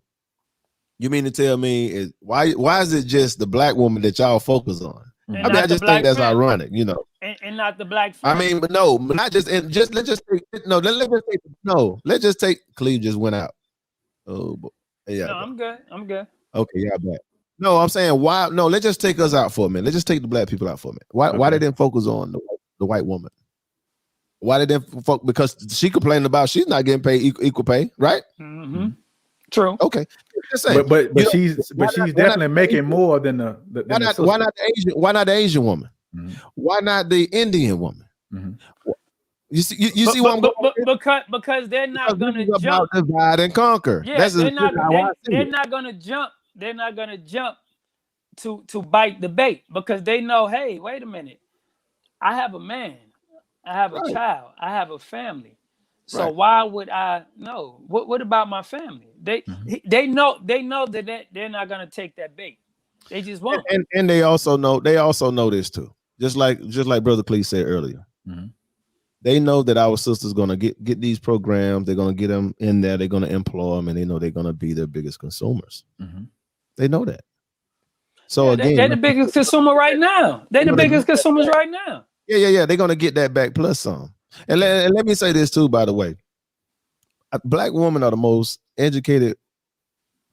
[SPEAKER 1] you mean to tell me why is it just the black woman that y'all focus on? I mean, I just think that's ironic, you know.
[SPEAKER 2] And not the black family.
[SPEAKER 1] I mean, but no, not just, and just let's just take Cleve just went out. Oh boy. Yeah.
[SPEAKER 2] No, I'm good.
[SPEAKER 1] Okay, yeah, back. No, I'm saying why? No, let's just take us out for a minute. Let's just take the black people out for a minute. Why they didn't focus on the white woman? Why they didn't focus? Because she complained about she's not getting paid equal pay, right?
[SPEAKER 2] True.
[SPEAKER 1] Okay.
[SPEAKER 3] But she's definitely making more than
[SPEAKER 1] why not the Asian woman? Why not the Indian woman? You see what I'm going?
[SPEAKER 2] Because they're not going to jump.
[SPEAKER 1] Divide and conquer.
[SPEAKER 2] Yeah, they're not going to jump. They're not going to jump to bite the bait, because they know, hey, wait a minute, I have a man, I have a child, I have a family. So why would I know? What about my family? They know that they're not gonna take that bait. They just won't.
[SPEAKER 1] And they also know this too. Just like Brother Clee said earlier. They know that our sisters gonna get these programs. They're gonna get them in there. They're gonna employ them, and they know they're gonna be their biggest consumers. They know that. So again,
[SPEAKER 2] they're the biggest consumer right now. They're the biggest consumers right now.
[SPEAKER 1] Yeah. They're gonna get that back plus some. And let me say this too, by the way. Black women are the most educated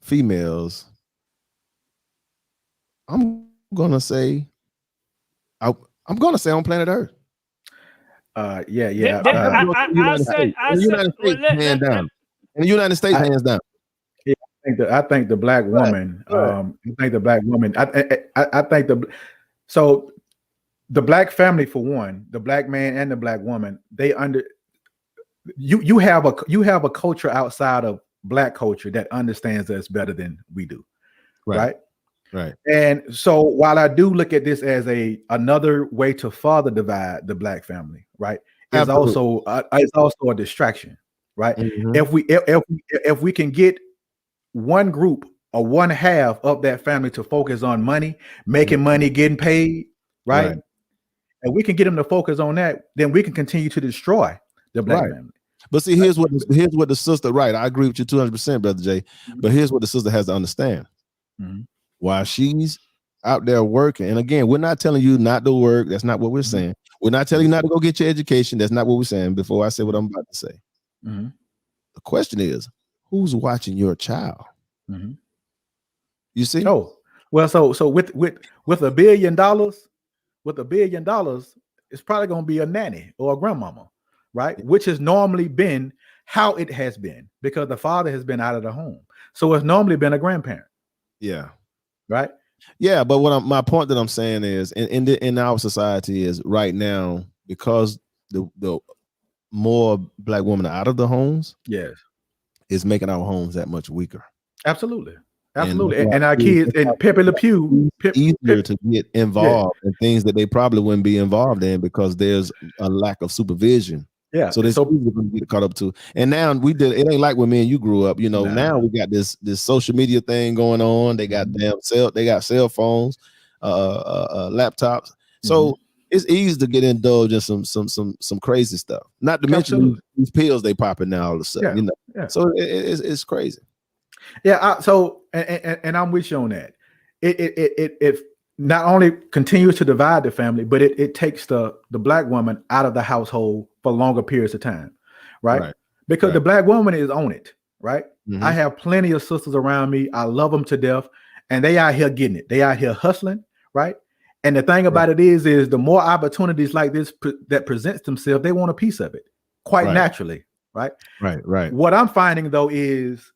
[SPEAKER 1] females I'm gonna say, I'm gonna say on planet Earth.
[SPEAKER 3] Yeah.
[SPEAKER 1] I'm definitely gonna say
[SPEAKER 2] I
[SPEAKER 1] United
[SPEAKER 2] say,
[SPEAKER 1] States. In the United
[SPEAKER 2] well,
[SPEAKER 1] States, hands down. In the United States,
[SPEAKER 3] I,
[SPEAKER 1] hands down.
[SPEAKER 3] I think the black
[SPEAKER 1] Right.
[SPEAKER 3] woman.
[SPEAKER 1] Right.
[SPEAKER 3] I think the black woman. I think so the black family for one, the black man and the black woman. You have a culture outside of black culture that understands us better than we do, right?
[SPEAKER 1] Right.
[SPEAKER 3] And so while I do look at this as another way to further divide the black family, right, is
[SPEAKER 1] Absolutely.
[SPEAKER 3] also a distraction, right?
[SPEAKER 1] Mhm.
[SPEAKER 3] If we can get one group or one half of that family to focus on money, making money, getting paid, right?
[SPEAKER 1] Right.
[SPEAKER 3] And we can get them to focus on that, then we can continue to destroy the black
[SPEAKER 1] Right.
[SPEAKER 3] family.
[SPEAKER 1] But see, here's what the sister. Right, I agree with you 200%, brother Jay. But here's what the sister has to understand: while she's out there working, and again, we're not telling you not to work. That's not what we're saying. We're not telling you not to go get your education. That's not what we're saying. Before I say what I'm about to say, the question is, who's watching your child? You see?
[SPEAKER 3] Oh, well, so with $1 billion, it's probably going to be a nanny or a grandmama, right? Which has normally been how it has been because the father has been out of the home. So it's normally been a grandparent.
[SPEAKER 1] Yeah.
[SPEAKER 3] Right.
[SPEAKER 1] Yeah, but my point that I'm saying is, in our society is right now, because the more black women are out of the homes,
[SPEAKER 3] yes,
[SPEAKER 1] is making our homes that much weaker.
[SPEAKER 3] Absolutely.
[SPEAKER 1] And
[SPEAKER 3] our kids and Pepe Le Pew
[SPEAKER 1] easier to get involved in things that they probably wouldn't be involved in because there's a lack of supervision.
[SPEAKER 3] Yeah.
[SPEAKER 1] So this easy to get caught up to. And now it ain't like when me and you grew up, you know. Nah. Now we got this social media thing going on. They got cell phones, laptops. So it's easy to get indulged in some crazy stuff. Not to mention these pills they popping now all of a sudden, you know. Yeah. So it's crazy.
[SPEAKER 3] Yeah. So and I'm with you on that. It not only continues to divide the family, but it takes the black woman out of the household for longer periods of time, right? Because the black woman is on it, right? I have plenty of sisters around me. I love them to death, and they out here getting it. They out here hustling, right? And the thing about it is the more opportunities like this that presents themselves, they want a piece of it, quite naturally, right?
[SPEAKER 1] Right.
[SPEAKER 3] What I'm finding though is,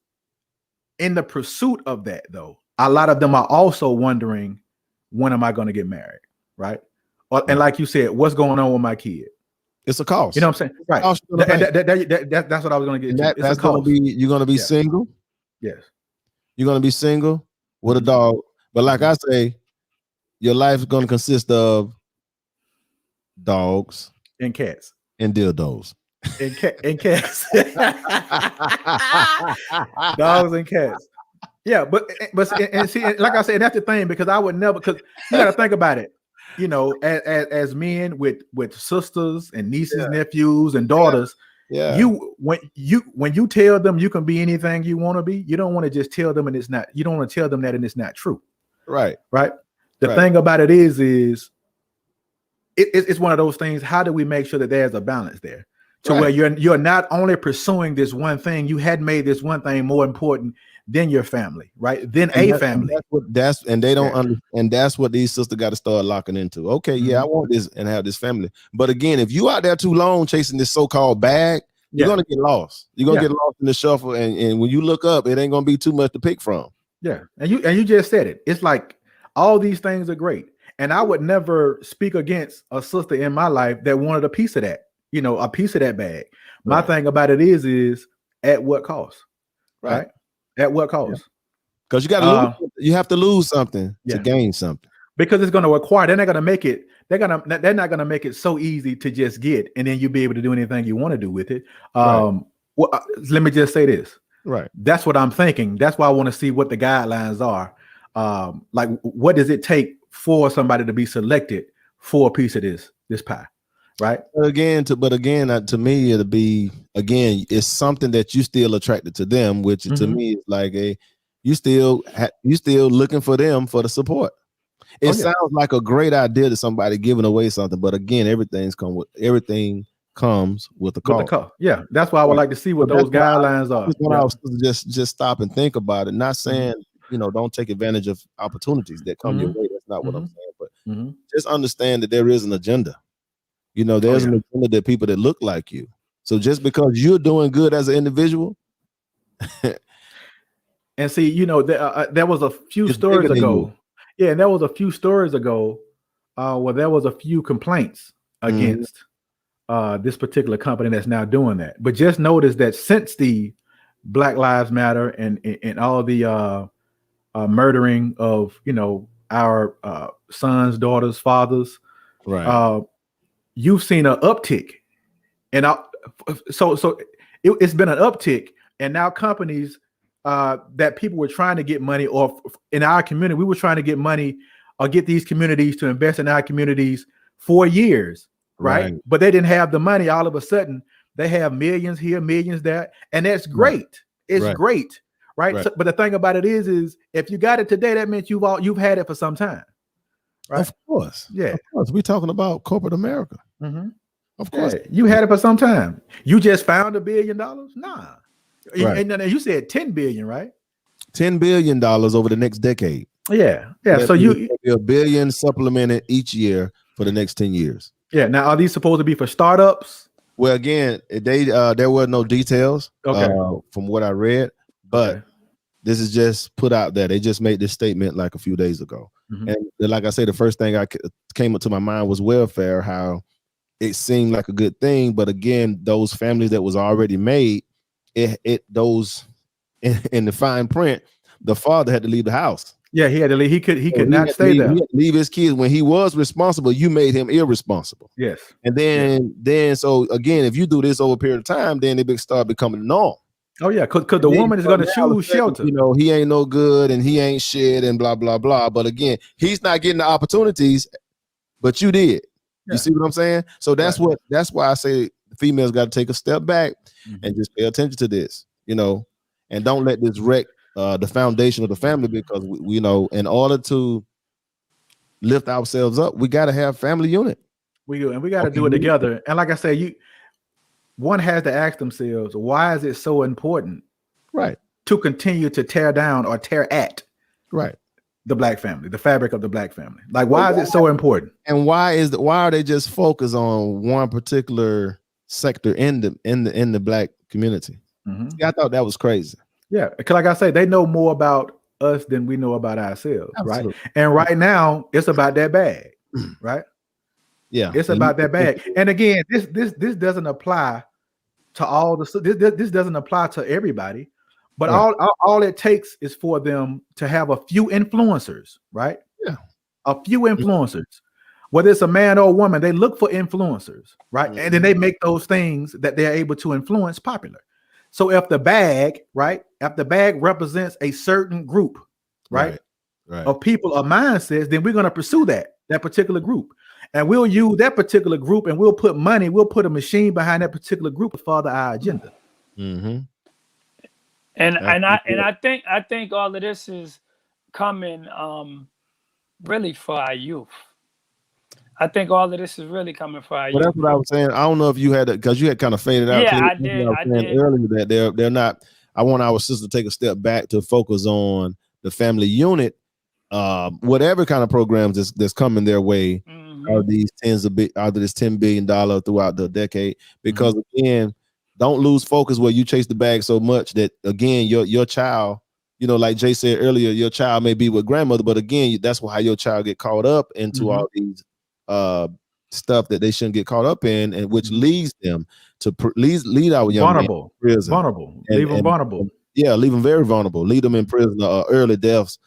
[SPEAKER 3] in the pursuit of that, though, a lot of them are also wondering, when am I going to get married? Right. And like you said, what's going on with my kid?
[SPEAKER 1] It's a cost.
[SPEAKER 3] You know what I'm saying? Right. That's what I was going to get to.
[SPEAKER 1] That's going to be, you're going to be single.
[SPEAKER 3] Yes.
[SPEAKER 1] You're going to be single with a dog. But like I say, your life is going to consist of dogs
[SPEAKER 3] and cats
[SPEAKER 1] and dildos.
[SPEAKER 3] And cats. Dogs and cats. Yeah, but see, like I said, that's the thing, because I would never, because you got to think about it. You know, as men with sisters and nieces, nephews, and daughters, when you tell them you can be anything you want to be, you don't want to just tell them and it's not. You don't want to tell them that and it's not true. Right. The thing about it is it's one of those things. How do we make sure that there's a balance there, to where you're not only pursuing this one thing, you had made this one thing more important than your family, right? Then family.
[SPEAKER 1] And that's what these sisters got to start locking into. Okay, I want this and have this family. But again, if you out there too long chasing this so-called bag, you're gonna get lost. You're gonna get lost in the shuffle, and when you look up, it ain't gonna be too much to pick from. Yeah,
[SPEAKER 3] and you just said it. It's like all these things are great, and I would never speak against a sister in my life that wanted a piece of that. You know, a piece of that bag. My thing about it is at what cost, right? At what cost?
[SPEAKER 1] Because you got to you have to lose something to gain something.
[SPEAKER 3] Because it's going to require. They're not going to make it. They're not going to make it so easy to just get, and then you'll be able to do anything you want to do with it. Well, let me just say this.
[SPEAKER 1] Right.
[SPEAKER 3] That's what I'm thinking. That's why I want to see what the guidelines are. Like, what does it take for somebody to be selected for a piece of this pie? Right.
[SPEAKER 1] But again, to me, it'll be, again, it's something that you still attracted to them, which to me is like you still looking for them for the support. It sounds like a great idea to somebody giving away something, but again, everything comes with a cost.
[SPEAKER 3] Yeah, that's why I would like to see what those guidelines are.
[SPEAKER 1] Just stop and think about it. Not saying don't take advantage of opportunities that come your way. That's not what I'm saying, but just understand that there is an agenda. There's an agenda that people that look like you. So just because you're doing good as an individual,
[SPEAKER 3] and see, there was a few stories ago. Yeah, and there was a few stories ago where there was a few complaints against this particular company that's now doing that. But just notice that since the Black Lives Matter and all the murdering of our sons, daughters, fathers,
[SPEAKER 1] right?
[SPEAKER 3] You've seen an uptick, and so it's been an uptick, and now companies that people were trying to get money, or in our community, we were trying to get money or get these communities to invest in our communities for years, right? But they didn't have the money. All of a sudden, they have millions here, millions there, and that's great. It's great, right? So, but the thing about it is if you got it today, that means you've had it for some time. Right?
[SPEAKER 1] Of course.
[SPEAKER 3] Yeah.
[SPEAKER 1] Of course. We're talking about corporate America. Of course.
[SPEAKER 3] Yeah. You had it for some time. You just found $1 billion? Nah. And you said 10 billion, right?
[SPEAKER 1] $10 billion over the next decade.
[SPEAKER 3] Yeah. Yeah. So you
[SPEAKER 1] $1 billion supplemented each year for the next 10 years.
[SPEAKER 3] Yeah. Now, are these supposed to be for startups?
[SPEAKER 1] Well, again, there were no details from what I read, but this is just put out there. They just made this statement like a few days ago. And like I say, the first thing I came up to my mind was welfare, how it seemed like a good thing. But again, those families that was already made, those in the fine print, the father had to leave the house.
[SPEAKER 3] Yeah, he had to leave. He could not stay there.
[SPEAKER 1] He had to leave his kids. When he was responsible, you made him irresponsible.
[SPEAKER 3] Yes.
[SPEAKER 1] And then so again, if you do this over a period of time, then it start becoming the norm.
[SPEAKER 3] Oh yeah, because the woman is going to choose shelter.
[SPEAKER 1] He ain't no good and he ain't shit and blah blah blah. But again, he's not getting the opportunities, but you did. You see what I'm saying? So that's why I say the females got to take a step back and just pay attention to this, and don't let this wreck the foundation of the family, because we in order to lift ourselves up, we got to have family unit.
[SPEAKER 3] We do, and we got to do it together. And like I say, one has to ask themselves, why is it so important,
[SPEAKER 1] right,
[SPEAKER 3] to continue to tear down or tear at,
[SPEAKER 1] right,
[SPEAKER 3] the Black family, the fabric of the Black family? Like, why is it so important?
[SPEAKER 1] And why are they just focused on one particular sector in the Black community? See, I thought that was crazy.
[SPEAKER 3] Yeah, because like I say, they know more about us than we know about ourselves. Absolutely. Right? And right now, it's about that bag, right?
[SPEAKER 1] Yeah,
[SPEAKER 3] it's about that bag. And again, this doesn't apply to all this doesn't apply to everybody, but all it takes is for them to have a few influencers, right?
[SPEAKER 1] Yeah,
[SPEAKER 3] a few influencers, whether it's a man or a woman. They look for influencers, right? And then they make those things that they're able to influence popular. So if the bag represents a certain group, right, of people or mindsets, then we're going to pursue that particular group. And we'll use that particular group, and we'll put money, we'll put a machine behind that particular group to further our agenda.
[SPEAKER 2] And I think all of this is coming really for our youth. I think all of this is really coming for our youth.
[SPEAKER 1] That's what I was saying. I don't know if you had it, because you had kind of faded out.
[SPEAKER 2] Yeah, I did.
[SPEAKER 1] Earlier that they're not. I want our sisters to take a step back to focus on the family unit. Whatever kind of programs that's coming their way, are these this $10 billion throughout the decade, because again, don't lose focus where you chase the bag so much that again your child, like Jay said earlier, your child may be with grandmother, but again, that's how your child get caught up into all these stuff that they shouldn't get caught up in, and which leads them to lead our young
[SPEAKER 3] vulnerable, leave them vulnerable.
[SPEAKER 1] Yeah, leave them very vulnerable, lead them in prison, early deaths,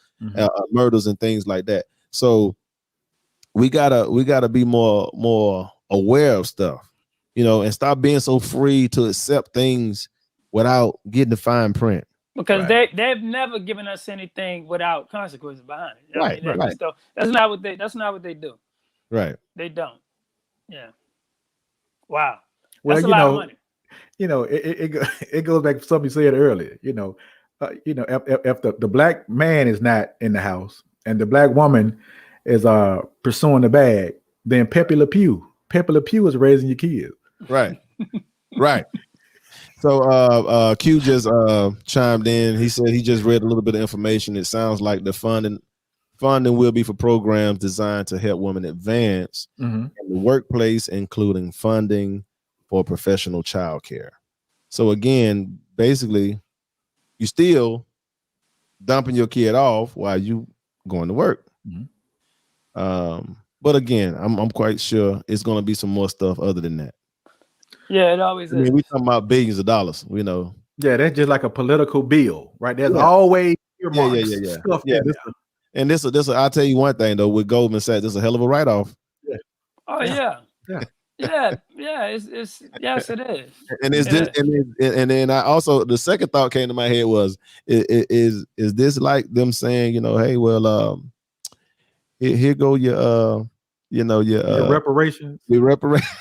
[SPEAKER 1] murders and things like that. So we gotta be more aware of stuff, and stop being so free to accept things without getting the fine print.
[SPEAKER 2] Because they've never given us anything without consequences behind it.
[SPEAKER 1] Right.
[SPEAKER 2] So that's not what they do.
[SPEAKER 1] Right.
[SPEAKER 2] They don't. Yeah. Wow.
[SPEAKER 3] Well,
[SPEAKER 2] that's a lot of money.
[SPEAKER 3] It goes back to something you said earlier. If the Black man is not in the house and the Black woman is pursuing the bag, then Pepe Le Pew is raising your kids.
[SPEAKER 1] Right. Right. So Q just chimed in. He said he just read a little bit of information. It sounds like the funding will be for programs designed to help women advance in the workplace, including funding for professional childcare. So again, basically, you still dumping your kid off while you going to work. But again, I'm quite sure it's going to be some more stuff other than that.
[SPEAKER 2] Yeah, it always is.
[SPEAKER 1] We talking about billions of dollars, you know.
[SPEAKER 3] Yeah, that's just like a political bill, right? There's always earmarks.
[SPEAKER 1] And this, I'll tell you one thing though, with Goldman Sachs, this is a hell of a write-off.
[SPEAKER 2] Yeah. Oh yeah. It's yes, it is.
[SPEAKER 1] And is this, and then I also, the second thought came to my head was, is this like them saying, you know, hey, well, here go your your
[SPEAKER 3] reparations.
[SPEAKER 1] Your reparations.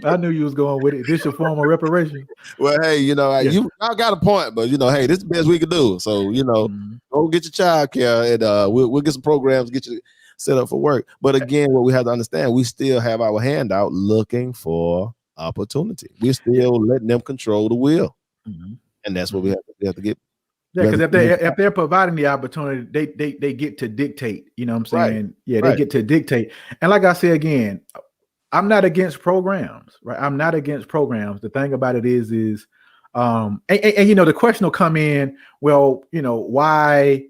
[SPEAKER 3] I knew you was going with it. This your form of reparation.
[SPEAKER 1] Well, hey, you know, you got a point, but you know, hey, this is the best we could do. So, you know, go get your child care, and we'll get some programs, get you set up for work. But again, what we have to understand, we still have our hand out looking for opportunity. We're still letting them control the wheel, and that's what we have to get.
[SPEAKER 3] Yeah, because if they're providing the opportunity, they get to dictate. You know what I'm saying? Right. Yeah, they get to dictate. And like I said again, I'm not against programs, right? I'm not against programs. The thing about it is and you know, the question will come in, well, you know, why,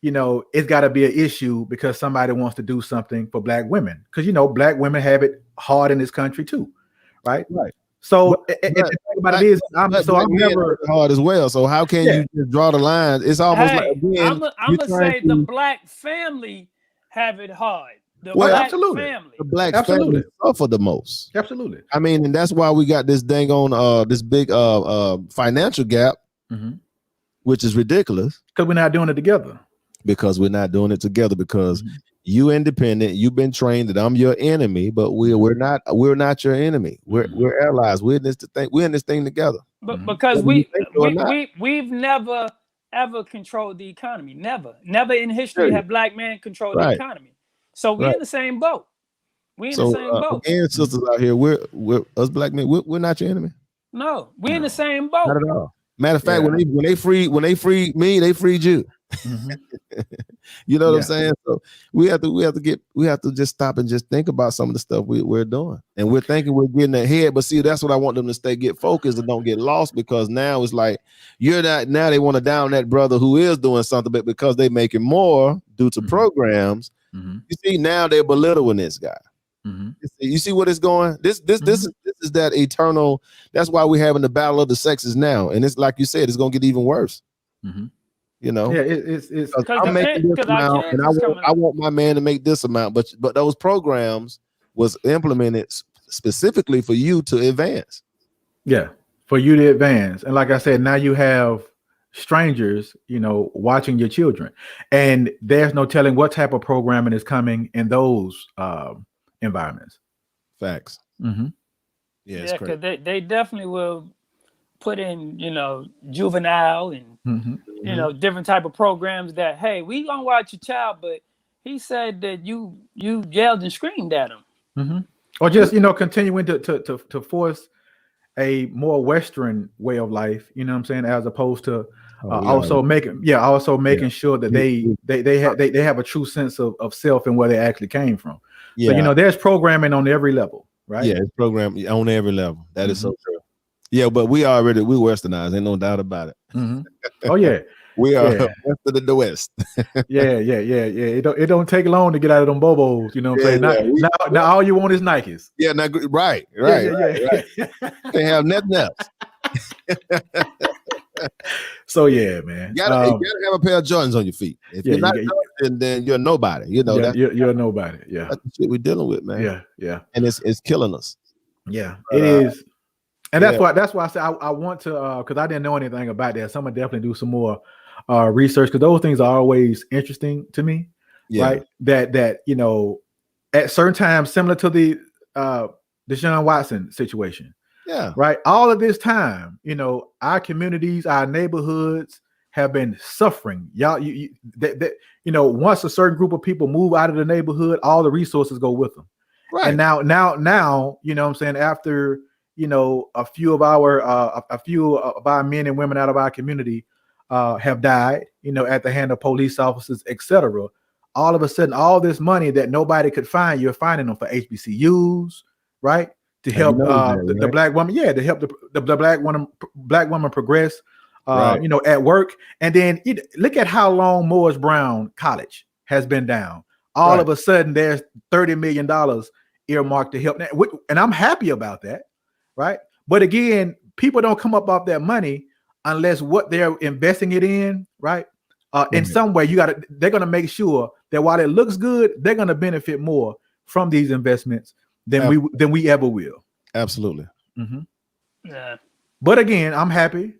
[SPEAKER 3] you know, it's got to be an issue because somebody wants to do something for Black women. Because, you know, Black women have it hard in this country too, right?
[SPEAKER 1] Right.
[SPEAKER 3] So the thing about it is, I'm never
[SPEAKER 1] hard as well. So how can you just draw the line? It's almost like, again,
[SPEAKER 2] I'm gonna say the Black family have it hard. The Black family.
[SPEAKER 1] The Black family suffer the most.
[SPEAKER 3] Absolutely.
[SPEAKER 1] I mean, and that's why we got this dang on this big financial gap, which is ridiculous.
[SPEAKER 3] Because we're not doing it together.
[SPEAKER 1] Because you independent, you've been trained that I'm your enemy, but we're not your enemy. We're allies. We're in this thing together.
[SPEAKER 2] But because we've never ever controlled the economy. Never in history have Black men controlled the economy. So we're in the same boat. We're in the same boat.
[SPEAKER 1] Again, sisters out here, we're us Black men. We're not your enemy.
[SPEAKER 2] No, we're in the same boat.
[SPEAKER 1] Not at all. Matter of fact, when they freed me, they freed you. You know what I'm saying? So we have to just stop and just think about some of the stuff we're doing, and we're thinking we're getting ahead. But see, that's what I want them to get focused and don't get lost, because now it's like you're not. Now they want to down that brother who is doing something, but because they making more due to programs, you see now they're belittling this guy. You see what it's going? This is that eternal. That's why we're having the battle of the sexes now, and it's like you said, it's gonna get even worse. You know,
[SPEAKER 3] it's
[SPEAKER 1] I'm making this amount, and I want my man to make this amount, but those programs was implemented specifically for you to advance.
[SPEAKER 3] Yeah, for you to advance, and like I said, now you have strangers, you know, watching your children, and there's no telling what type of programming is coming in those environments.
[SPEAKER 1] Facts.
[SPEAKER 2] Yeah, because they definitely will put in, you know, juvenile and you know, different type of programs that, hey, we gonna watch your child, but he said that you yelled and screamed at him,
[SPEAKER 3] or just, you know, continuing to force a more Western way of life. You know what I'm saying? As opposed to also making sure that they have a true sense of self and where they actually came from. Yeah. So, you know, there's programming on every level, right?
[SPEAKER 1] Yeah, it's programming on every level. That is so true. Yeah, but we westernized, ain't no doubt about it.
[SPEAKER 3] Oh yeah,
[SPEAKER 1] we are west of the West.
[SPEAKER 3] yeah. It don't take long to get out of them bobos. You know what I'm saying? Now all you want is Nikes.
[SPEAKER 1] Yeah, right. They have nothing else.
[SPEAKER 3] So yeah, man.
[SPEAKER 1] You gotta have a pair of Jordans on your feet. If you're not, then you're nobody. You know,
[SPEAKER 3] you're nobody. Yeah,
[SPEAKER 1] that's the shit we're dealing with, man.
[SPEAKER 3] Yeah,
[SPEAKER 1] and it's killing us.
[SPEAKER 3] Yeah, it is. And that's why I said I want to, because I didn't know anything about that. So I'm gonna definitely do some more research, because those things are always interesting to me. Right? That you know, at certain times, similar to the Deshaun Watson situation.
[SPEAKER 1] Yeah.
[SPEAKER 3] Right. All of this time, you know, our communities, our neighborhoods have been suffering. Y'all, you know, once a certain group of people move out of the neighborhood, all the resources go with them.
[SPEAKER 1] Right.
[SPEAKER 3] And now, you know what I'm saying, after, a few of our men and women out of our community have died, at the hand of police officers, etc. All of a sudden, all this money that nobody could find, you're finding them for HBCUs, right? To help the black woman, to help the black woman progress,
[SPEAKER 1] Right.
[SPEAKER 3] at work. And then look at how long Morris Brown College has been down. All of a sudden, there's $30 million earmarked to help, and I'm happy about that, right? But again, people don't come up off that money unless what they're investing it in, right? In some way, they're going to make sure that while it looks good, they're going to benefit more from these investments than we ever will.
[SPEAKER 1] Absolutely.
[SPEAKER 3] Mm-hmm.
[SPEAKER 2] Yeah.
[SPEAKER 3] But again, I'm happy.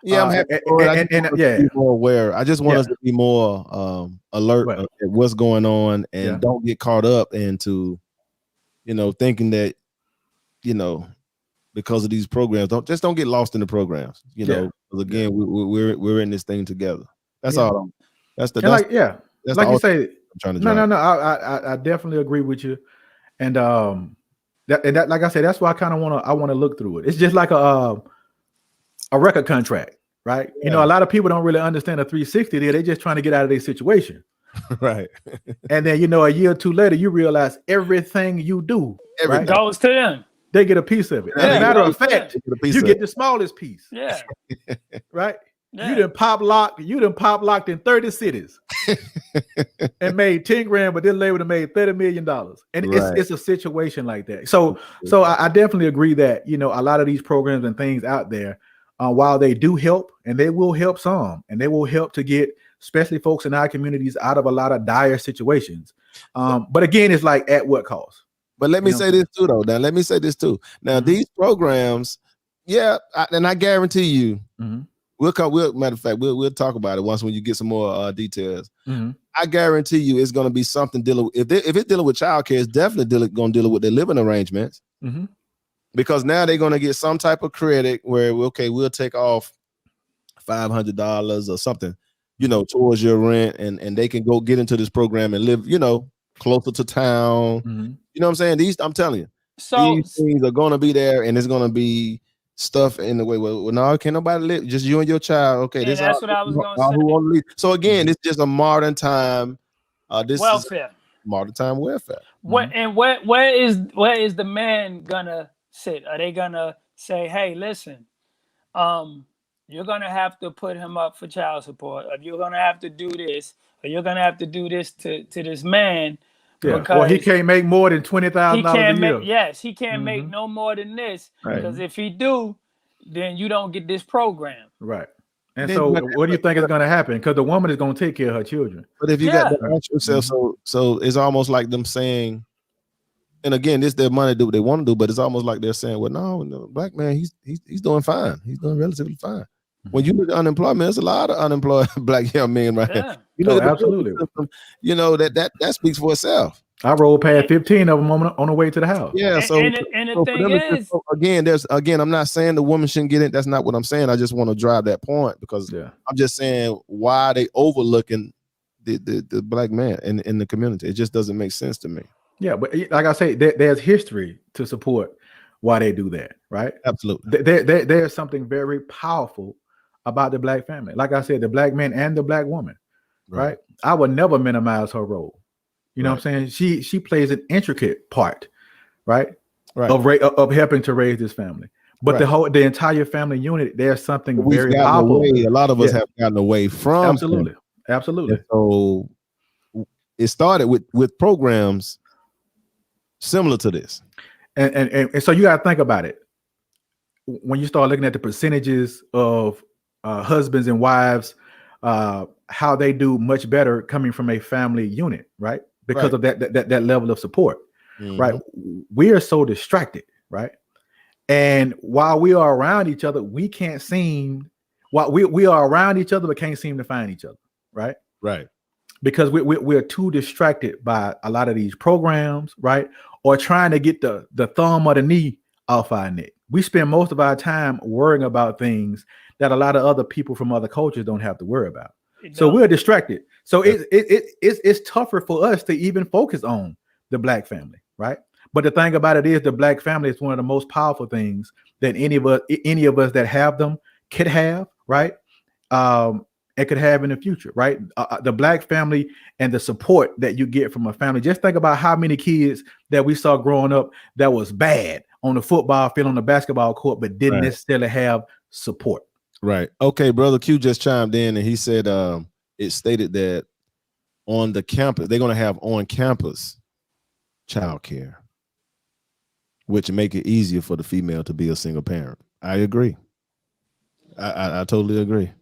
[SPEAKER 1] Yeah, I'm happy. Be more aware. I just want us to be more alert at what's going on, and don't get caught up into, thinking that, because of these programs, don't get lost in the programs. Because again, we're in this thing together. That's all. That's like
[SPEAKER 3] you say. I'm trying to drive. No. I definitely agree with you, and that like I said, that's why I want to look through it. It's just like a record contract, right? A lot of people don't really understand a 360 there. They're just trying to get out of their situation.
[SPEAKER 1] Right.
[SPEAKER 3] And then, a year or two later, you realize everything you do
[SPEAKER 2] goes to them.
[SPEAKER 3] They get a piece of it. As a matter of fact, you get the smallest piece.
[SPEAKER 2] Yeah.
[SPEAKER 3] Right? Yeah. You done pop locked in 30 cities and made 10 grand, but this label have made $30 million. And it's a situation like that. So I definitely agree that, a lot of these programs and things out there, while they do help, and they will help some, and they will help to get especially folks in our communities out of a lot of dire situations. But again, it's like, at what cost?
[SPEAKER 1] But let me say this too, though. Now, let me say this too. Now, these programs, and I guarantee you, matter of fact, we'll talk about it once when you get some more details. I guarantee you, it's going to be something dealing with, if it's dealing with childcare, it's definitely going to deal with their living arrangements. Because now they're going to get some type of credit where we'll take off $500 or something, towards your rent, and they can go get into this program and live, closer to town. You know what I'm saying? I'm telling you, these things are going to be there, and it's going to be stuff in the way. Well, no, can't nobody live, just you and your child. Okay,
[SPEAKER 2] that's what I was going to say.
[SPEAKER 1] So again, it's just a modern time. This
[SPEAKER 2] welfare.
[SPEAKER 1] Is modern time welfare.
[SPEAKER 2] Where is the man gonna sit? Are they gonna say, "Hey, listen, you're gonna have to put him up for child support, or you're gonna have to do this, or you're gonna have to do this to this man"?
[SPEAKER 3] Or he can't make more than $20,000 a year.
[SPEAKER 2] Yes, he can't make no more than this, because if he do, then you don't get this program.
[SPEAKER 3] Right. And so what do you think is going to happen? Because the woman is going to take care of her children.
[SPEAKER 1] But if you got to ask yourself, so it's almost like them saying, and again, this their money, do what they want to do, but it's almost like they're saying, well, no, black man, he's doing fine. He's doing relatively fine. When you look at unemployment, there's a lot of unemployed black young men right here.
[SPEAKER 3] Absolutely.
[SPEAKER 1] That speaks for itself.
[SPEAKER 3] I rolled past 15 of them on the way to the house.
[SPEAKER 1] Yeah.
[SPEAKER 2] And the thing is,
[SPEAKER 1] again, I'm not saying the woman shouldn't get it. That's not what I'm saying. I just want to drive that point, because I'm just saying why are they overlooking the black man in the community. It just doesn't make sense to me.
[SPEAKER 3] Yeah, but like I say, there's history to support why they do that, right?
[SPEAKER 1] Absolutely.
[SPEAKER 3] There's something very powerful about the black family. Like I said, the black man and the black woman, right? I would never minimize her role. You know what I'm saying? She plays an intricate part, right? Of helping to raise this family. But the entire family unit, there's something very powerful.
[SPEAKER 1] A lot of us have gotten away from.
[SPEAKER 3] Absolutely.
[SPEAKER 1] And so it started with programs similar to this.
[SPEAKER 3] And so you got to think about it. When you start looking at the percentages of husbands and wives, how they do much better coming from a family unit, right? Because of that level of support, right? We are so distracted, right? And while we are around each other, we can't seem. While we are around each other, but can't seem to find each other, right?
[SPEAKER 1] Right.
[SPEAKER 3] Because we're too distracted by a lot of these programs, right? Or trying to get the thumb or the knee off our neck. We spend most of our time worrying about things that a lot of other people from other cultures don't have to worry about. So we're distracted. So it's tougher for us to even focus on the black family, right? But the thing about it is, the black family is one of the most powerful things that any of us that have them could have, right? And could have in the future, right? The black family and the support that you get from a family. Just think about how many kids that we saw growing up that was bad on the football field, on the basketball court, but didn't necessarily have support.
[SPEAKER 1] Right. Okay, brother Q just chimed in and he said it stated that on the campus, they're going to have on campus childcare, which make it easier for the female to be a single parent. I agree. I totally agree.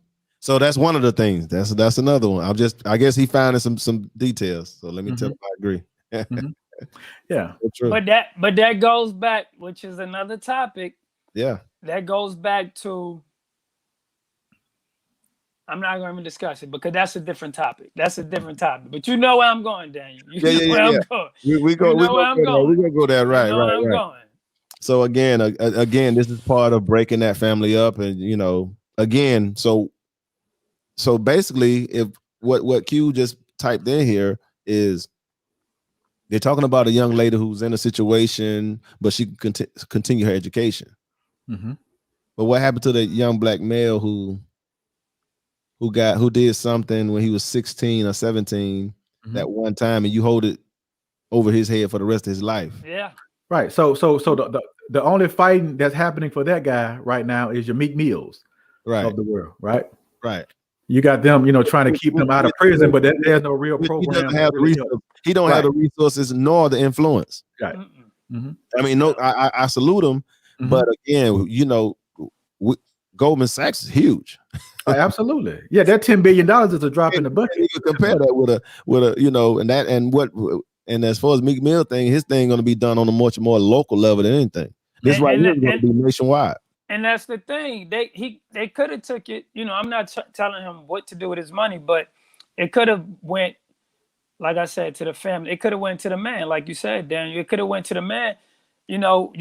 [SPEAKER 1] So that's one of the things. That's another one. I guess he found some details. So let me tell him I agree.
[SPEAKER 3] Yeah.
[SPEAKER 2] But that goes back, which is another topic.
[SPEAKER 1] Yeah.
[SPEAKER 2] That goes back to, I'm not going to discuss it because that's a different topic. But you know where I'm going, Daniel. You know where I'm going.
[SPEAKER 1] We're gonna go there. Right. So again, this is part of breaking that family up, and again, so basically, if what Q just typed in here is they're talking about a young lady who's in a situation, but she can continue her education.
[SPEAKER 3] Mm-hmm.
[SPEAKER 1] But what happened to the young black male who did something when he was 16 or 17 that one time, and you hold it over his head for the rest of his life?
[SPEAKER 2] Yeah.
[SPEAKER 3] Right. So the only fighting that's happening for that guy right now is your Meek Mills of the world, right?
[SPEAKER 1] Right.
[SPEAKER 3] You got them, trying to keep them out of prison, but there's no real program.
[SPEAKER 1] He don't have the resources nor the influence.
[SPEAKER 3] Right.
[SPEAKER 2] Mm-hmm.
[SPEAKER 1] I mean, no, I salute him, but again, Goldman Sachs is huge.
[SPEAKER 3] Absolutely. Yeah, that $10 billion is a drop in the bucket.
[SPEAKER 1] You can compare that with a and as far as Meek Mill thing, his thing going to be done on a much more local level than anything. This here is going to be nationwide.
[SPEAKER 2] And that's the thing. They could have took it. I'm not telling him what to do with his money, but it could have went, like I said, to the family. It could have went to the man, like you said, Daniel. It could have went to the man. You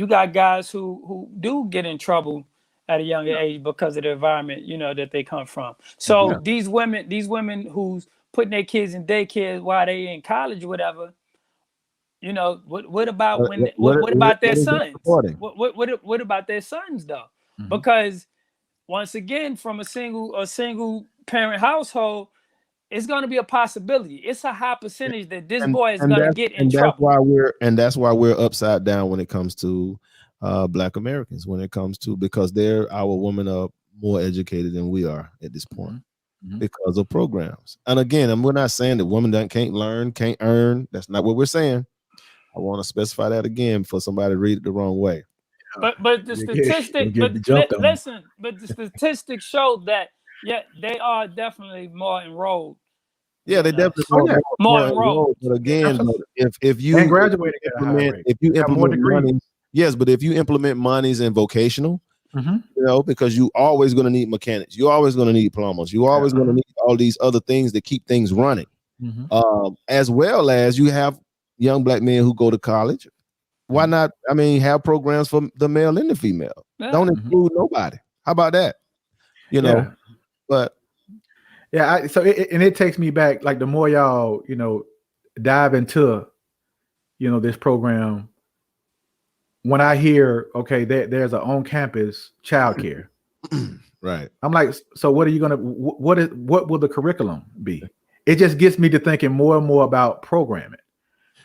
[SPEAKER 2] got guys who do get in trouble at a younger age because of the environment, that they come from. So these women who's putting their kids in daycare while they in college or whatever, what about what about their sons? What about their sons though? Mm-hmm. Because once again, from a single parent household, it's going to be a possibility. It's a high percentage that this boy is going to get in trouble.
[SPEAKER 1] That's why we're upside down when it comes to Black Americans. Because our women are more educated than we are at this point because of programs. And again, we're not saying that women can't learn, can't earn. That's not what we're saying. I want to specify that again for somebody to read it the wrong way.
[SPEAKER 2] But the statistic, but the statistics show that they are definitely more enrolled.
[SPEAKER 1] Yeah, they definitely more enrolled. But again, if you implement monies, yes, but if you implement monies in vocational, because you always going to need mechanics, you're always going to need plumbers, you always going to need all these other things that keep things running, as well as you have young Black men who go to college. Why not? I mean, have programs for the male and the female. Don't include nobody. How about that? But
[SPEAKER 3] so it takes me back. Like the more y'all, dive into, this program. When I hear, okay, there's an on-campus childcare,
[SPEAKER 1] right?
[SPEAKER 3] I'm like, so what are you gonna? What will the curriculum be? It just gets me to thinking more and more about programming.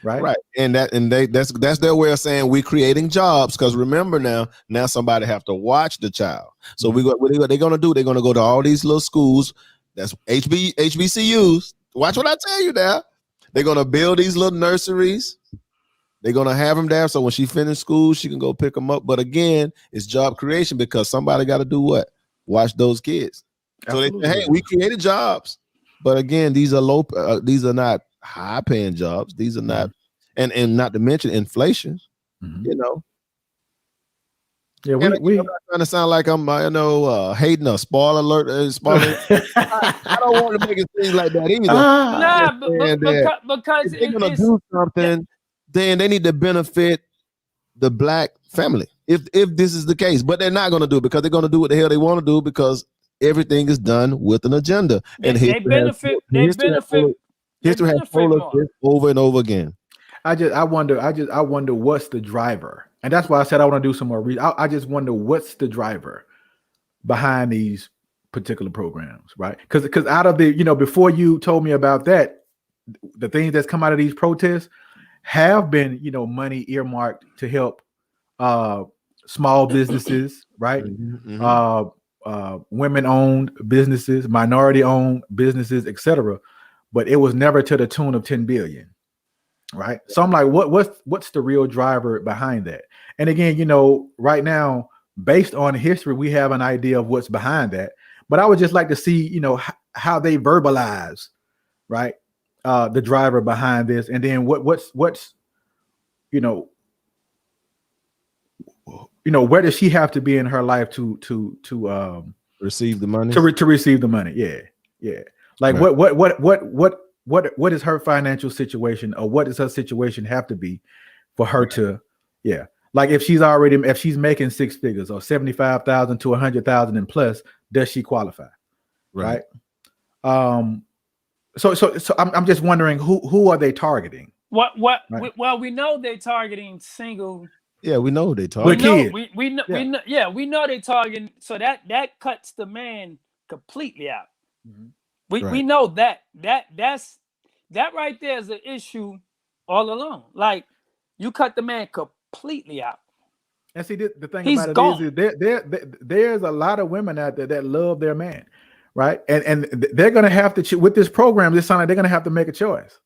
[SPEAKER 3] Right.
[SPEAKER 1] And that's their way of saying we're creating jobs, because remember now somebody have to watch the child. So what they're gonna do, they're gonna go to all these little schools, that's HBCUs. Watch what I tell you now. They're gonna build these little nurseries. They're gonna have them there, so when she finishes school, she can go pick them up. But again, it's job creation, because somebody got to do what? Watch those kids. Absolutely. So they say, hey, we created jobs, but again, these are these are not high-paying jobs. These are not, and not to mention inflation.
[SPEAKER 3] Yeah,
[SPEAKER 1] I'm not trying to sound like I'm, hating a spoiler alert. Spoiler. I don't want to make it seem like that either.
[SPEAKER 2] Because
[SPEAKER 1] if they're gonna do something, then they need to benefit the Black family. If this is the case, but they're not gonna do it, because they're gonna do what the hell they want to do, because everything is done with an agenda.
[SPEAKER 2] History has told us this over and over again.
[SPEAKER 3] I wonder what's the driver, and that's why I said I want to do some more research. I just wonder what's the driver behind these particular programs, right? Because out of the, before you told me about that, the things that's come out of these protests have been, money earmarked to help small businesses, right? Women-owned businesses, minority-owned businesses, etc. But it was never to the tune of 10 billion, right? So I'm like, what's the real driver behind that? And again, right now, based on history, we have an idea of what's behind that. But I would just like to see, how they verbalize, right, the driver behind this, and then what's where does she have to be in her life to
[SPEAKER 1] receive the money?
[SPEAKER 3] To receive the money, yeah. Like right. What is her financial situation, or what does her situation have to be for her to, like if she's making six figures or 75,000 to 100,000 and plus, does she qualify? Right. So I'm just wondering who are they targeting?
[SPEAKER 2] Right. Well, we know they're targeting single.
[SPEAKER 1] Yeah, we know they targeting.
[SPEAKER 2] We know they targeting. So that cuts the man completely out. Mm-hmm. We know that right there is an issue all along. Like you cut the man completely out.
[SPEAKER 3] And see, the thing about it is there's a lot of women out there that love their man, right? And they're gonna have to with this program. This sounds like they're gonna have to make a choice.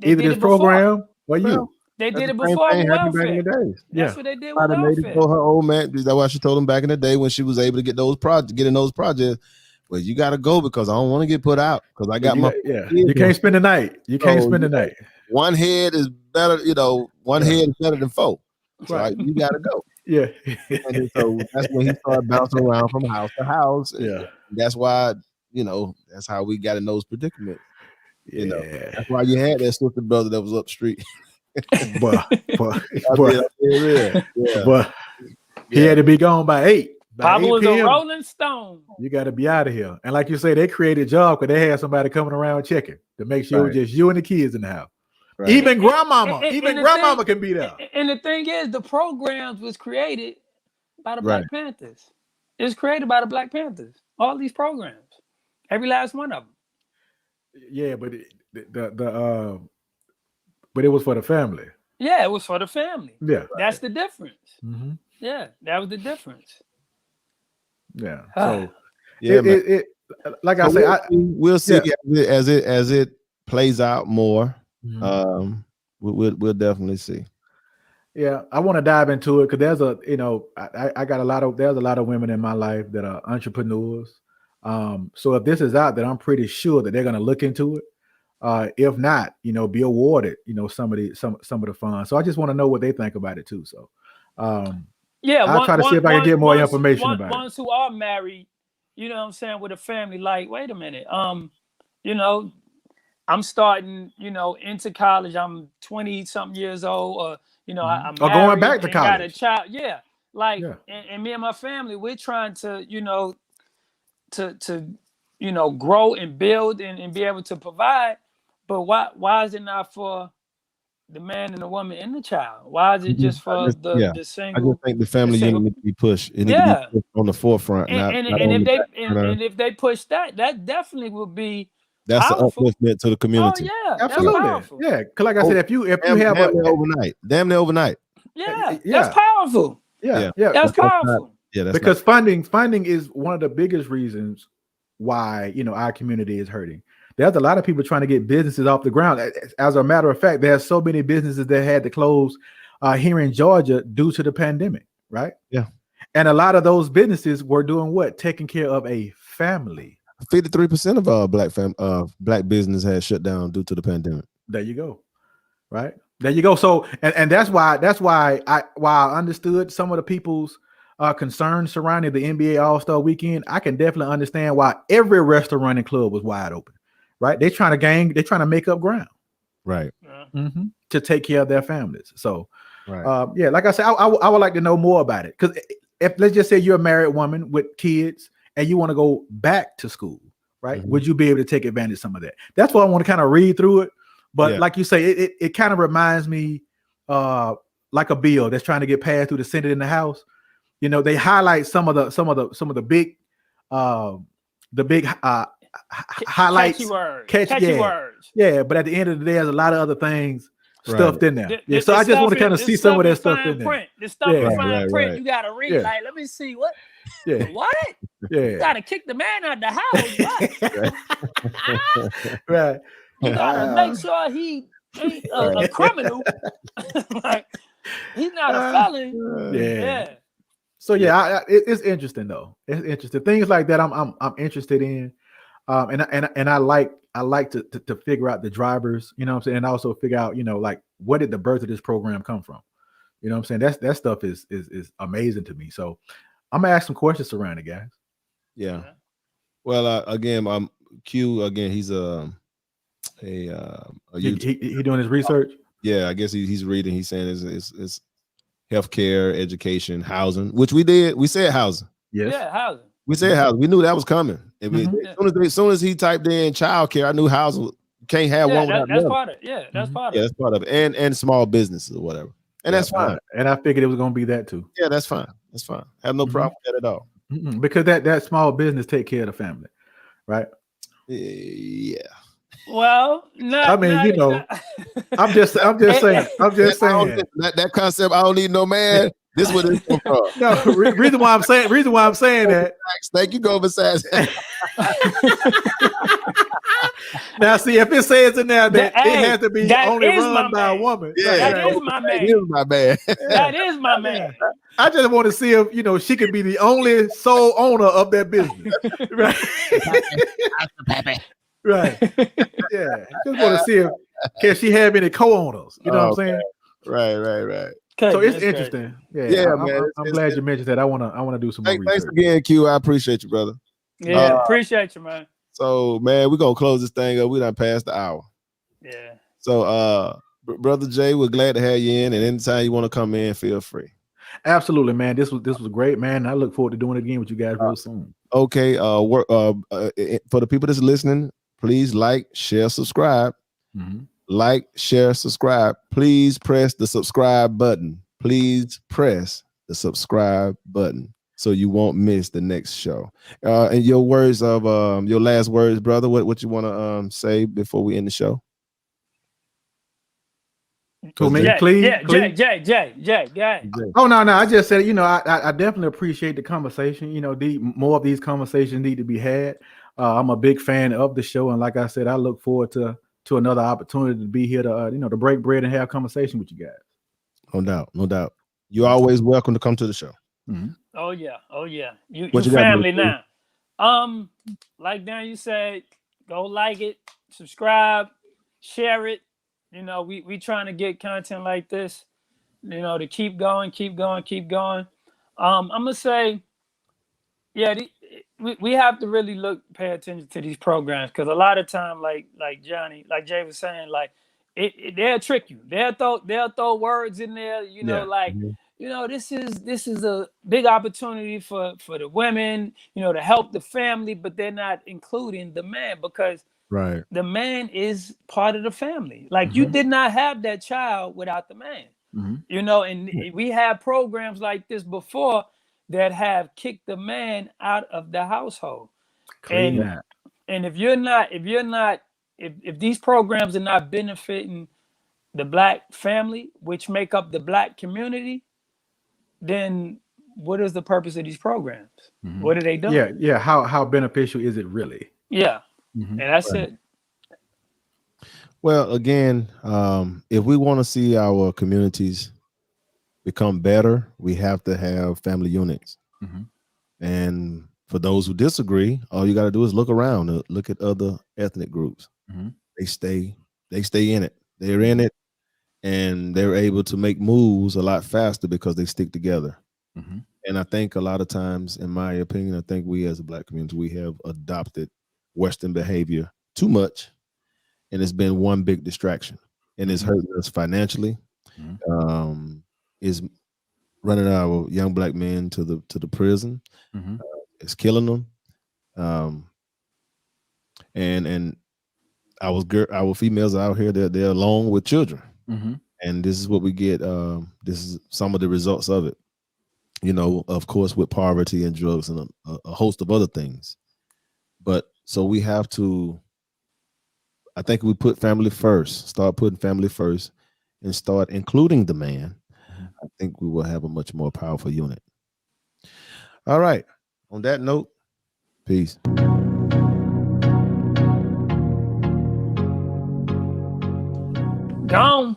[SPEAKER 3] Either this program or you.
[SPEAKER 2] They did it before with welfare.
[SPEAKER 1] Back in the days.
[SPEAKER 2] That's what they did with welfare.
[SPEAKER 1] Told her old man. That's why she told him back in the day when she was able to get in those projects. Well, you got to go because I don't want to get put out because I got
[SPEAKER 3] You can't spend the night. You can't spend the night.
[SPEAKER 1] One head is better. One head is better than four. So right. You got to go.
[SPEAKER 3] Yeah.
[SPEAKER 1] And so that's when he started bouncing around from house to house. Yeah. That's why that's how we got in those predicaments. That's why you had that sister brother that was up street.
[SPEAKER 3] but he had to be gone by 8.
[SPEAKER 2] Papa was a Rolling Stone.
[SPEAKER 3] You got to be out of here. And like you say, they created a job because they had somebody coming around checking to make sure it was just you and the kids in the house. Right. Even grandmama can be there.
[SPEAKER 2] And the thing is, the programs was created by the Black Panthers. It was created by the Black Panthers. All these programs, every last one of them.
[SPEAKER 3] Yeah, but but it was for the family.
[SPEAKER 2] Yeah, it was for the family.
[SPEAKER 3] Yeah,
[SPEAKER 2] that's the difference.
[SPEAKER 3] Mm-hmm.
[SPEAKER 2] Yeah, that was the difference.
[SPEAKER 3] Yeah. So like I say,
[SPEAKER 1] we'll see as it plays out more. Mm-hmm. We'll definitely see.
[SPEAKER 3] Yeah, I want to dive into it because there's there's a lot of women in my life that are entrepreneurs. So if this is out there, I'm pretty sure that they're going to look into it. If not, be awarded, some of the funds. So I just want to know what they think about it too. So, I'll try to see if I can get more information about it.
[SPEAKER 2] Ones who are married, with a family, like, wait a minute, I'm starting, into college. I'm 20-something years old, or I'm
[SPEAKER 3] going back to college.
[SPEAKER 2] Got a child, and me and my family, we're trying to, to grow and build and be able to provide. But why is it not for the man and the woman and the child? Why is it just for the single?
[SPEAKER 1] I just think the family unit needs to be pushed. It needs to be pushed on the forefront.
[SPEAKER 2] And if they push that definitely will be
[SPEAKER 1] that's
[SPEAKER 2] powerful.
[SPEAKER 1] The upliftment to the community.
[SPEAKER 2] Oh yeah,
[SPEAKER 3] absolutely. Yeah, because like I said, if you have
[SPEAKER 1] damn near overnight.
[SPEAKER 2] Yeah, that's powerful.
[SPEAKER 3] Yeah,
[SPEAKER 2] that's powerful.
[SPEAKER 3] Because funding is one of the biggest reasons why our community is hurting. There's a lot of people trying to get businesses off the ground. As a matter of fact, there's so many businesses that had to close here in Georgia due to the pandemic, right?
[SPEAKER 1] Yeah.
[SPEAKER 3] And a lot of those businesses were doing what? Taking care of a family.
[SPEAKER 1] 53% of our black business has shut down due to the pandemic.
[SPEAKER 3] There you go. Right? There you go. So and that's why I understood some of the people's concerns surrounding the NBA All-Star weekend. I can definitely understand why every restaurant and club was wide open. Right? They're trying to make up ground.
[SPEAKER 1] Right.
[SPEAKER 3] Mm-hmm. To take care of their families. So like I said, I would like to know more about it. Because if let's just say you're a married woman with kids and you want to go back to school, right? Mm-hmm. Would you be able to take advantage of some of that? That's why I want to kind of read through it. But like you say, it kind of reminds me like a bill that's trying to get passed through the Senate and the House, you know, they highlight some of the big highlights,
[SPEAKER 2] catchy words.
[SPEAKER 3] yeah. But at the end of the day, there's a lot of other things stuffed in there. Yeah, so
[SPEAKER 2] The
[SPEAKER 3] I just want to kind of
[SPEAKER 2] this
[SPEAKER 3] see some of that stuff
[SPEAKER 2] fine
[SPEAKER 3] in there.
[SPEAKER 2] print. The stuff in fine print.
[SPEAKER 1] Right.
[SPEAKER 2] You gotta read.
[SPEAKER 3] Yeah.
[SPEAKER 2] Like, let me see what.
[SPEAKER 3] Yeah,
[SPEAKER 2] What?
[SPEAKER 3] yeah.
[SPEAKER 2] You gotta kick the man out the house.
[SPEAKER 3] Right.
[SPEAKER 2] You gotta make sure he ain't a criminal. Like, he's not a felon.
[SPEAKER 3] Yeah. So yeah, it's interesting though. It's interesting. Things like that I'm interested in. And I like to figure out the drivers, you know what I'm saying, and also figure out, you know, like, what did the birth of this program come from? You know what I'm saying? That stuff is amazing to me. So I'm gonna ask some questions around it, guys.
[SPEAKER 1] Yeah. Well, again, Q again. He's he
[SPEAKER 3] doing his research.
[SPEAKER 1] Yeah, I guess he's reading. He's saying it's healthcare, education, housing, which we did. We said housing.
[SPEAKER 3] Yes.
[SPEAKER 2] Yeah, housing.
[SPEAKER 1] We said housing. We knew that was coming. As soon as he typed in childcare, I knew housing. Can't have one without
[SPEAKER 2] that's
[SPEAKER 1] the
[SPEAKER 2] part of it. Yeah, that's part of it.
[SPEAKER 1] That's part of it. And small businesses or whatever. And that's fine.
[SPEAKER 3] And I figured it was going to be that too.
[SPEAKER 1] Yeah, that's fine. That's fine. I have no problem with that at all.
[SPEAKER 3] Because that small business take care of the family, right?
[SPEAKER 1] Yeah.
[SPEAKER 2] Well,
[SPEAKER 3] I mean, you know, I'm just saying.
[SPEAKER 1] That concept. I don't need no man. This is what it's from.
[SPEAKER 3] No, reason why I'm saying that.
[SPEAKER 1] Thank you, go besides.
[SPEAKER 3] Now, see, if it says in there that it has to be only run by a woman,
[SPEAKER 2] that is my man. That is my man.
[SPEAKER 3] I just want to see if, you know, she could be the only sole owner of that business, right? Right. Yeah. Just want to see if can she have any co-owners. You know what I'm saying?
[SPEAKER 1] Right.
[SPEAKER 3] So it's interesting.
[SPEAKER 1] Yeah, man.
[SPEAKER 3] I'm glad you mentioned that. I wanna do some more research.
[SPEAKER 1] Thanks again, Q. I appreciate you, brother.
[SPEAKER 2] Yeah, appreciate you, man.
[SPEAKER 1] So, man, we're gonna close this thing up. We done passed the hour.
[SPEAKER 2] Yeah.
[SPEAKER 1] So Brother Jay, we're glad to have you in, and anytime you want to come in, feel free.
[SPEAKER 3] Absolutely, man. This was great, man. I look forward to doing it again with you guys real soon.
[SPEAKER 1] Okay. For the people that's listening, please like, share, subscribe. Like, share, subscribe. Please press the subscribe button. Please press the subscribe button so you won't miss the next show. And your words of your last words, brother. What you want to say before we end the show?
[SPEAKER 3] To me, please.
[SPEAKER 2] Yeah, Jay.
[SPEAKER 3] Oh no, I just said, you know, I definitely appreciate the conversation. You know, more of these conversations need to be had. I'm a big fan of the show, and like I said, I look forward to another opportunity to be here to to break bread and have conversation with you guys.
[SPEAKER 1] No doubt. You're always welcome to come to the show.
[SPEAKER 2] Oh yeah. You family now. Like Dan, you said, go like it, subscribe, share it. You know, we trying to get content like this, you know, to keep going. I'm gonna say, yeah, we have to really pay attention to these programs, because a lot of time, like Jay was saying, like they'll trick you. They'll throw words in there, you know, you know, this is a big opportunity for the women, you know, to help the family, but they're not including the man, because the man is part of the family. Like you did not have that child without the man, you know, and we had programs like this before that have kicked the man out of the household. And if these programs are not benefiting the black family, which make up the black community, then what is the purpose of these programs? What are they doing?
[SPEAKER 3] Yeah. How beneficial is it really?
[SPEAKER 2] Yeah. And that's it.
[SPEAKER 1] Well, again, if we want to see our communities become better, we have to have family units. And for those who disagree, all you got to do is look around, look at other ethnic groups. They stay in it. They're in it, and they're able to make moves a lot faster because they stick together. And I think a lot of times, in my opinion, I think we as a black community, we have adopted Western behavior too much, and it's been one big distraction, and it's hurting us financially. Is running our young black men to the prison. It's killing them. And our females out here, they're alone with children. And this is what we get. This is some of the results of it. Of course, with poverty and drugs and a host of other things. But so we have to, I think we put family first, start putting family first, and start including the man. I think we will have a much more powerful unit. All right. On that note, peace.
[SPEAKER 2] Gone.